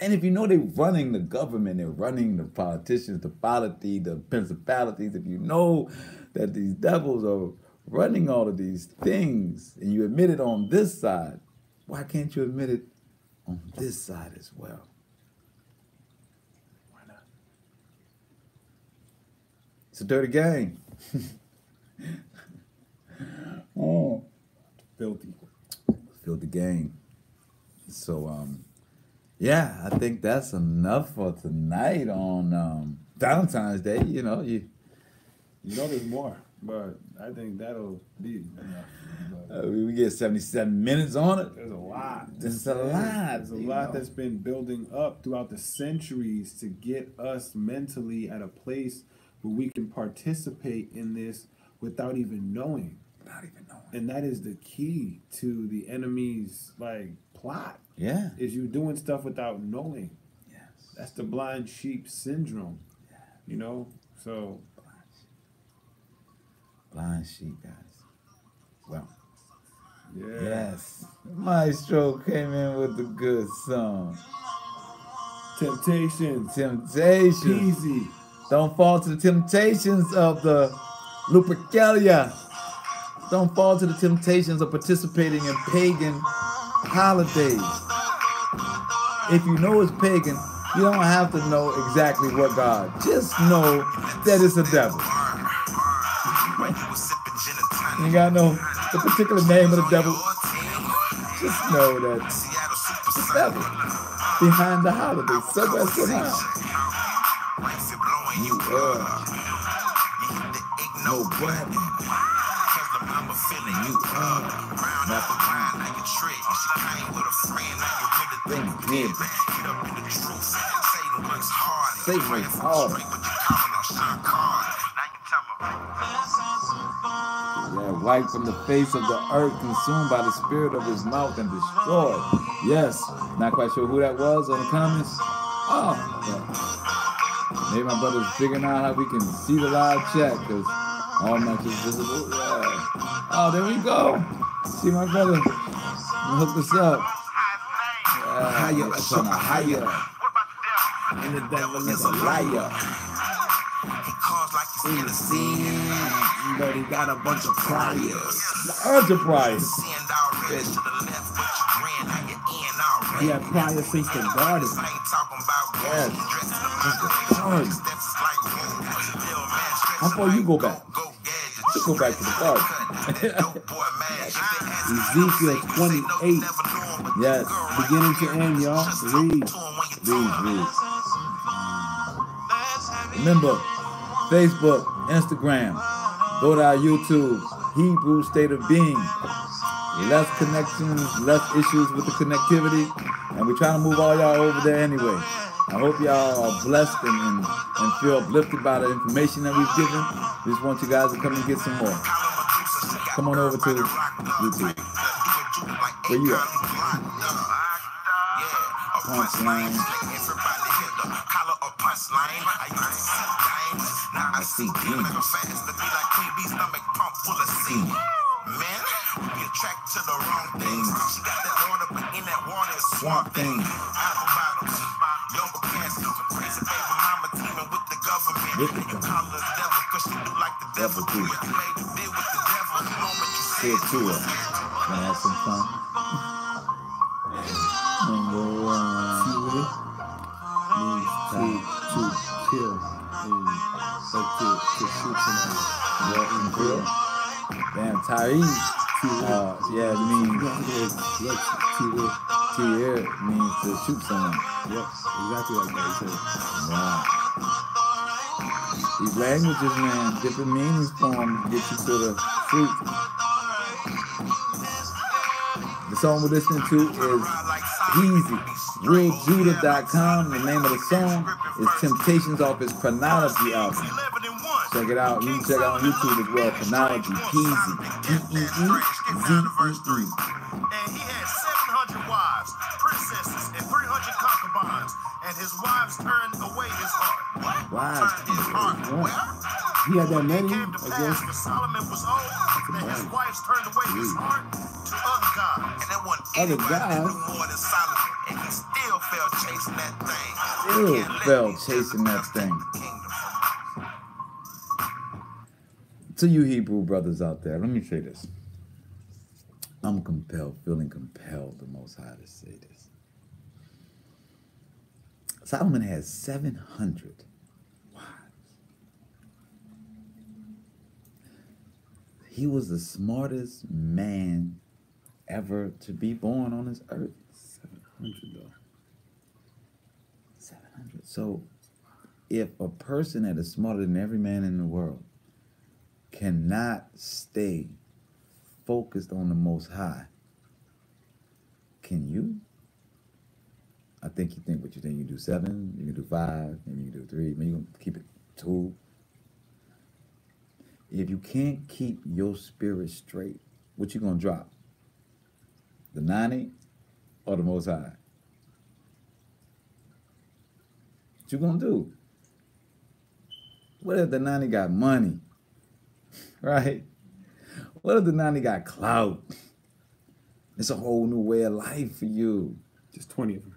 And if you know they're running the government, they're running the politicians, the polity, the principalities, if you know that these devils are running all of these things, and you admit it on this side, why can't you admit it on this side as well? Why not? It's a dirty game. Filthy game. So, yeah, I think that's enough for tonight on Valentine's Day. You know there's more, but I think that'll be enough. We get 77 minutes on it. There's a lot. There's a lot. There's a lot that's been building up throughout the centuries to get us mentally at a place where we can participate in this without even knowing. And that is the key to the enemy's plot. Yeah. Is you doing stuff without knowing. Yes. That's the blind sheep syndrome. Yeah. So blind sheep, guys. Well. Yeah. Yes. Maestro came in with a good song. Temptations. Easy. Don't fall to the temptations of the Lupercalia. Don't fall to the temptations of participating in pagan holidays. If you know it's pagan, you don't have to know exactly what God. Just know that it's a devil. You gotta know the particular name of the devil. Just know that it's the devil behind the holiday. Somewhere, somehow. You no brother. You not the kind like a trick. She came with a friend, now you really think you did. Get up in the truth. Satan works hard. Satan works hard. Yeah, wiped from the face of the earth, consumed by the spirit of his mouth and destroyed. Yes, not quite sure who that was on the comments. Oh, yeah. Maybe my brother's figuring out how we can see the live chat because all much is visible. Yeah. Oh, there we go. See my brother hook us up. Higher, son of higher. And the devil is a liar. He calls like he's in the scene, but he got a bunch of priors. Enterprise. He had priors since the garden. Yes. How far you go back? Let's go back to the garden. Ezekiel 28. Yes. Beginning to end, y'all. Read. Remember, Facebook, Instagram. Go to our YouTube. Hebrew State of Being. less connections, less issues with the connectivity, and we're trying to move all y'all over there anyway. I hope y'all are blessed and feel uplifted by the information that we've given. We just want you guys to come and get some more. Come on over to YouTube. Where you at? Punchline. I see demons. Man, we attract to the wrong things. She got that water, but in that water is swamp thing. Apple bottles, yoga pants, crazy baby mama teaming with the government. You call her the devil because she do like the devil do. You made a deal with the devil, the moment you say it to her. Wanna have some fun? Number one. Means to kill and like to shoot somebody. Yeah, in jail. Damn, Tyrese. Yeah, it means to means to shoot someone. Yep, exactly like that. He said. Wow. These languages, man, different meanings for them get you to the fruit. The song we're listening to is Easy. RealJudah.com. The name of the song is Temptations off his Chronology album. Check it out. You can check it out on YouTube as well. Chronology. Peasy. P-E-E-Z-E-E. And he had 700 wives, princesses, and 300 concubines. And his wives turned away his heart. Wives Turned his heart where? He had that many, Came to I pass guess. when Solomon was old, that his wives turned away his heart to other gods. And there wasn't Other anybody that gods? knew more than Solomon. And he still fell chasing that thing. Still fell chasing that thing. To you Hebrew brothers out there, let me say this. I'm feeling compelled the Most High to say this. Solomon has 700 wives. He was the smartest man ever to be born on this earth. 700 though. 700. So if a person that is smarter than every man in the world cannot stay focused on the Most High, can you? I think you think what you think. You do 7, you can do 5, maybe you can do 3, maybe you can keep it 2. If you can't keep your spirit straight, what you gonna drop? The 90 or the Most High? What you gonna do? What if the 90 got money? Right? What if the 90 got clout? It's a whole new way of life for you. Just 20 of them.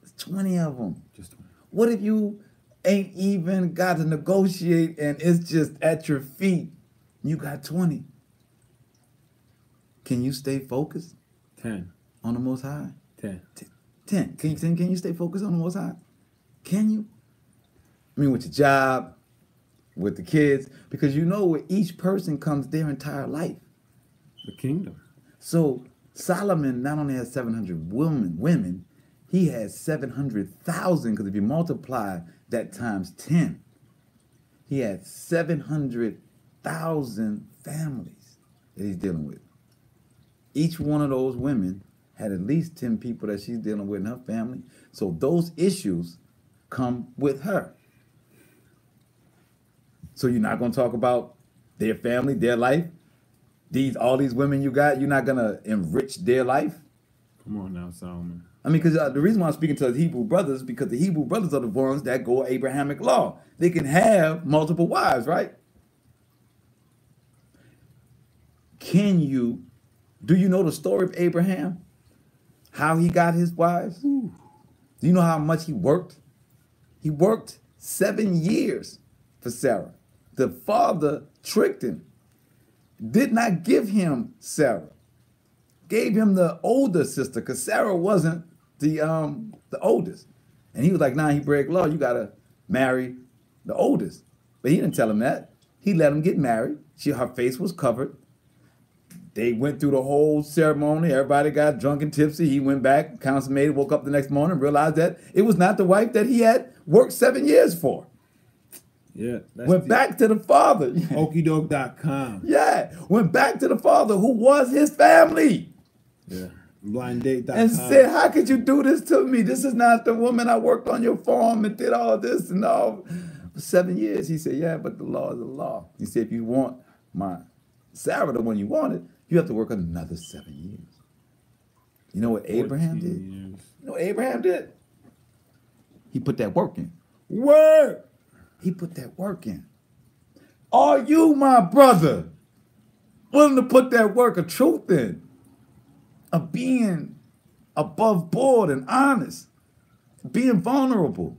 It's 20 of them. Just 20. What if you ain't even got to negotiate and it's just at your feet? You got 20. Can you stay focused 10. on the Most High? 10. 10. Can you stay focused on the Most High? Can you? I mean, with your job, with the kids, because you know with each person comes their entire life. The kingdom. So Solomon not only has 700 women, he has 700,000, because if you multiply that times 10, he had 700,000 families that he's dealing with. Each one of those women had at least 10 people that she's dealing with in her family. So those issues come with her. So you're not going to talk about their family, their life? All these women you got, you're not going to enrich their life? Come on now, Solomon. I mean, because the reason why I'm speaking to the Hebrew brothers, because the Hebrew brothers are the ones that go Abrahamic law. They can have multiple wives, right? Do you know the story of Abraham? How he got his wives? Ooh. Do you know how much he worked? He worked 7 years for Sarah. The father tricked him, did not give him Sarah, gave him the older sister, because Sarah wasn't the oldest. And he was like, nah, he break law, you gotta marry the oldest. But he didn't tell him that. He let him get married. Her face was covered. They went through the whole ceremony. Everybody got drunk and tipsy. He went back, consummated, woke up the next morning, realized that it was not the wife that he had worked 7 years for. Yeah. Went back to the Father. Okeydoke.com. Yeah. Went back to the Father who was his family. Yeah. Blinddate.com. And said, how could you do this to me? This is not the woman I worked on your farm and did all this and all for 7 years. He said, yeah, but the law is the law. He said, if you want my Sarah, the one you wanted, you have to work another 7 years. You know what Abraham did? Years. You know what Abraham did? He put that work in. Word! He put that work in. Are you, my brother, willing to put that work of truth in? Of being above board and honest, being vulnerable.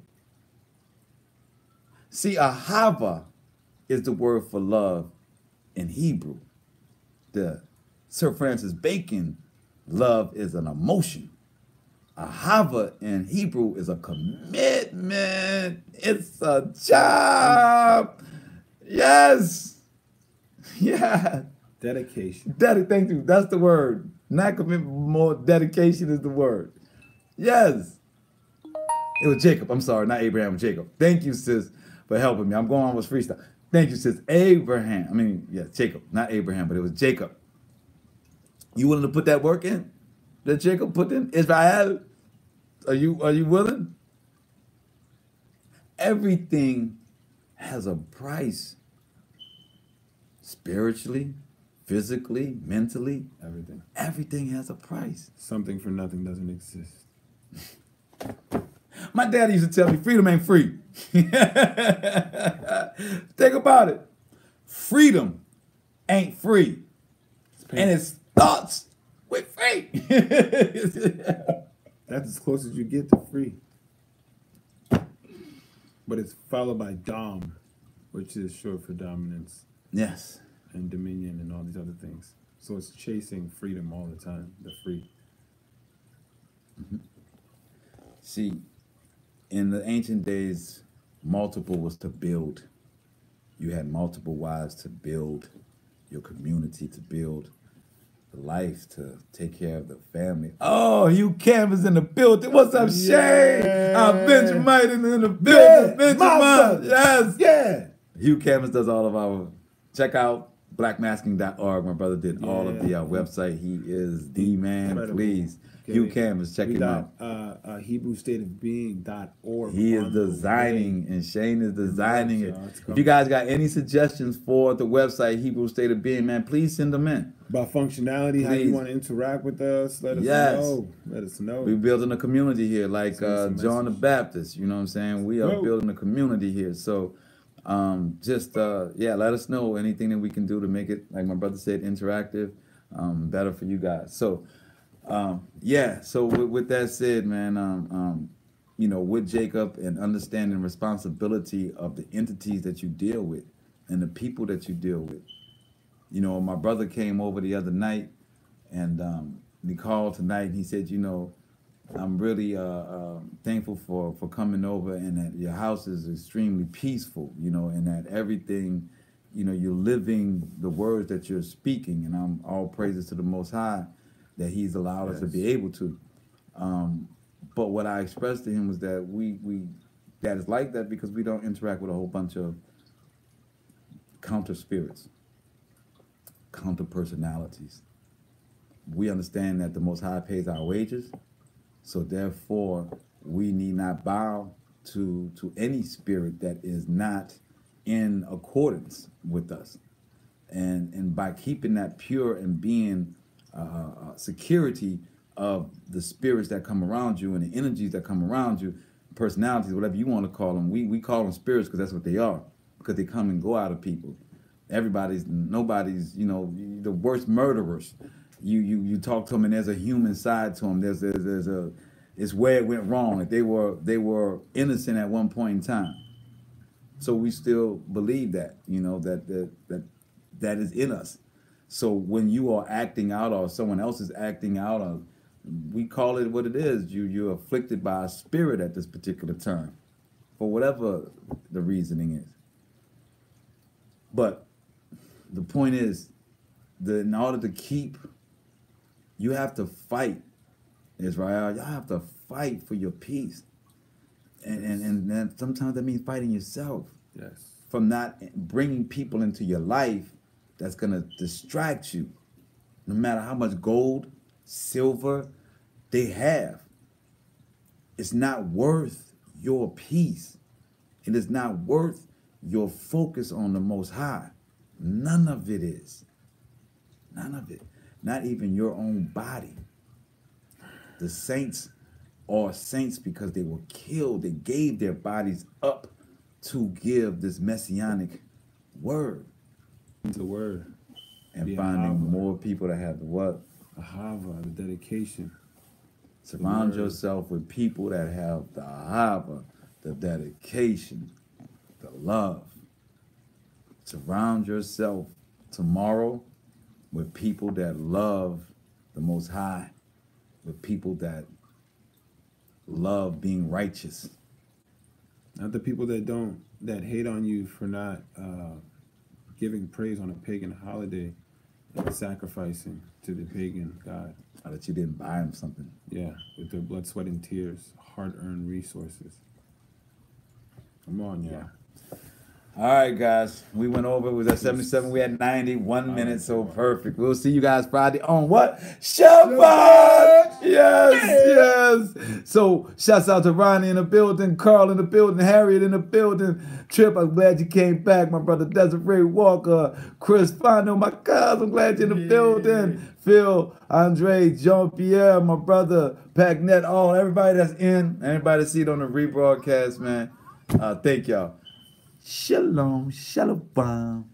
See, ahava is the word for love in Hebrew. The Sir Francis Bacon, love is an emotion. Ahava in Hebrew is a commitment. It's a job. Yes. Yeah. Dedication. Thank you. That's the word. Not commitment, more dedication is the word. Yes. It was Jacob. I'm sorry, not Abraham, Jacob. Thank you, sis, for helping me. I'm going on with freestyle. Thank you, sis. Jacob. Not Abraham, but it was Jacob. You willing to put that work in? That Jacob put in? Israel? Are you willing? Everything has a price. Spiritually, physically, mentally, Everything. Everything has a price. Something for nothing doesn't exist. My daddy used to tell me, freedom ain't free. Think about it. Freedom ain't free. And it starts with free. That's as close as you get to free. But it's followed by dom, which is short for dominance. Yes. And dominion and all these other things. So it's chasing freedom all the time, the free. Mm-hmm. See, in the ancient days, multiple was to build. You had multiple wives to build your community, to build the life, to take care of the family. Oh, you Canvas in the building. What's up, Shay? Our Benjamin in the building. Benjamin. Yes. Yeah. Hugh Canvas does all of our, check out blackmasking.org. My brother did all of the website. He is the man. Incredible. Please. Hugh Canvas, check him out. HebrewStateOfBeing.org. He is designing, and Shane is designing it. If you guys got any suggestions for the website, Hebrew State of Being, man, please send them in. About functionality, how you want to interact with us, let us know. Let us know. We're building a community here, like John the Baptist. You know what I'm saying? We are building a community here. So let us know anything that we can do to make it, like my brother said, interactive, better for you guys. So, so with that said, man, with Jacob and understanding responsibility of the entities that you deal with and the people that you deal with. You know, my brother came over the other night and he called tonight and he said, I'm really thankful for coming over and that your house is extremely peaceful, and that everything, you're living the words that you're speaking, and I'm all praises to the Most High that He's allowed us to be able to. But what I expressed to him was that that is like that because we don't interact with a whole bunch of counter spirits, counter personalities. We understand that the Most High pays our wages. So therefore, we need not bow to any spirit that is not in accordance with us. And by keeping that pure and being security of the spirits that come around you and the energies that come around you, personalities, whatever you want to call them, we call them spirits because that's what they are, because they come and go out of people. Nobody's, the worst murderers. You talk to them and there's a human side to them. It's where it went wrong. Like they were innocent at one point in time. So we still believe that, that is in us. So when you are acting out or someone else is acting out, or we call it what it is. You're afflicted by a spirit at this particular time, for whatever the reasoning is. But the point is that in order to keep, you have to fight, Israel. Y'all have to fight for your peace. And sometimes that means fighting yourself. Yes. from not bringing people into your life that's going to distract you. No matter how much gold, silver they have, it's not worth your peace. It is not worth your focus on the Most High. None of it is. None of it. Not even your own body. The saints are saints because they were killed. They gave their bodies up to give this messianic word. The word. And The finding ahava. more people that have the what? Ahava, the dedication. Surround yourself with people that have the ahava, the dedication, the love. Surround yourself tomorrow with people that love the Most High, with people that love being righteous. Not the people that hate on you for not giving praise on a pagan holiday and sacrificing to the pagan god. Or that you didn't buy them something. Yeah, with their blood, sweat, and tears, hard-earned resources. Come on, y'all. All right, guys. We went over. It was at 77. We had 91 minutes, so perfect. We'll see you guys Friday on what? Shabbat! Yes. So, shouts out to Ronnie in the building, Carl in the building, Harriet in the building. Trip, I'm glad you came back. My brother Desiree Walker, Chris Fano, my cousin, I'm glad you're in the building. Phil, Andre, Jean-Pierre, my brother, Packnet, everybody that's in, everybody see it on the rebroadcast, man. Thank y'all. Shalom, shalom.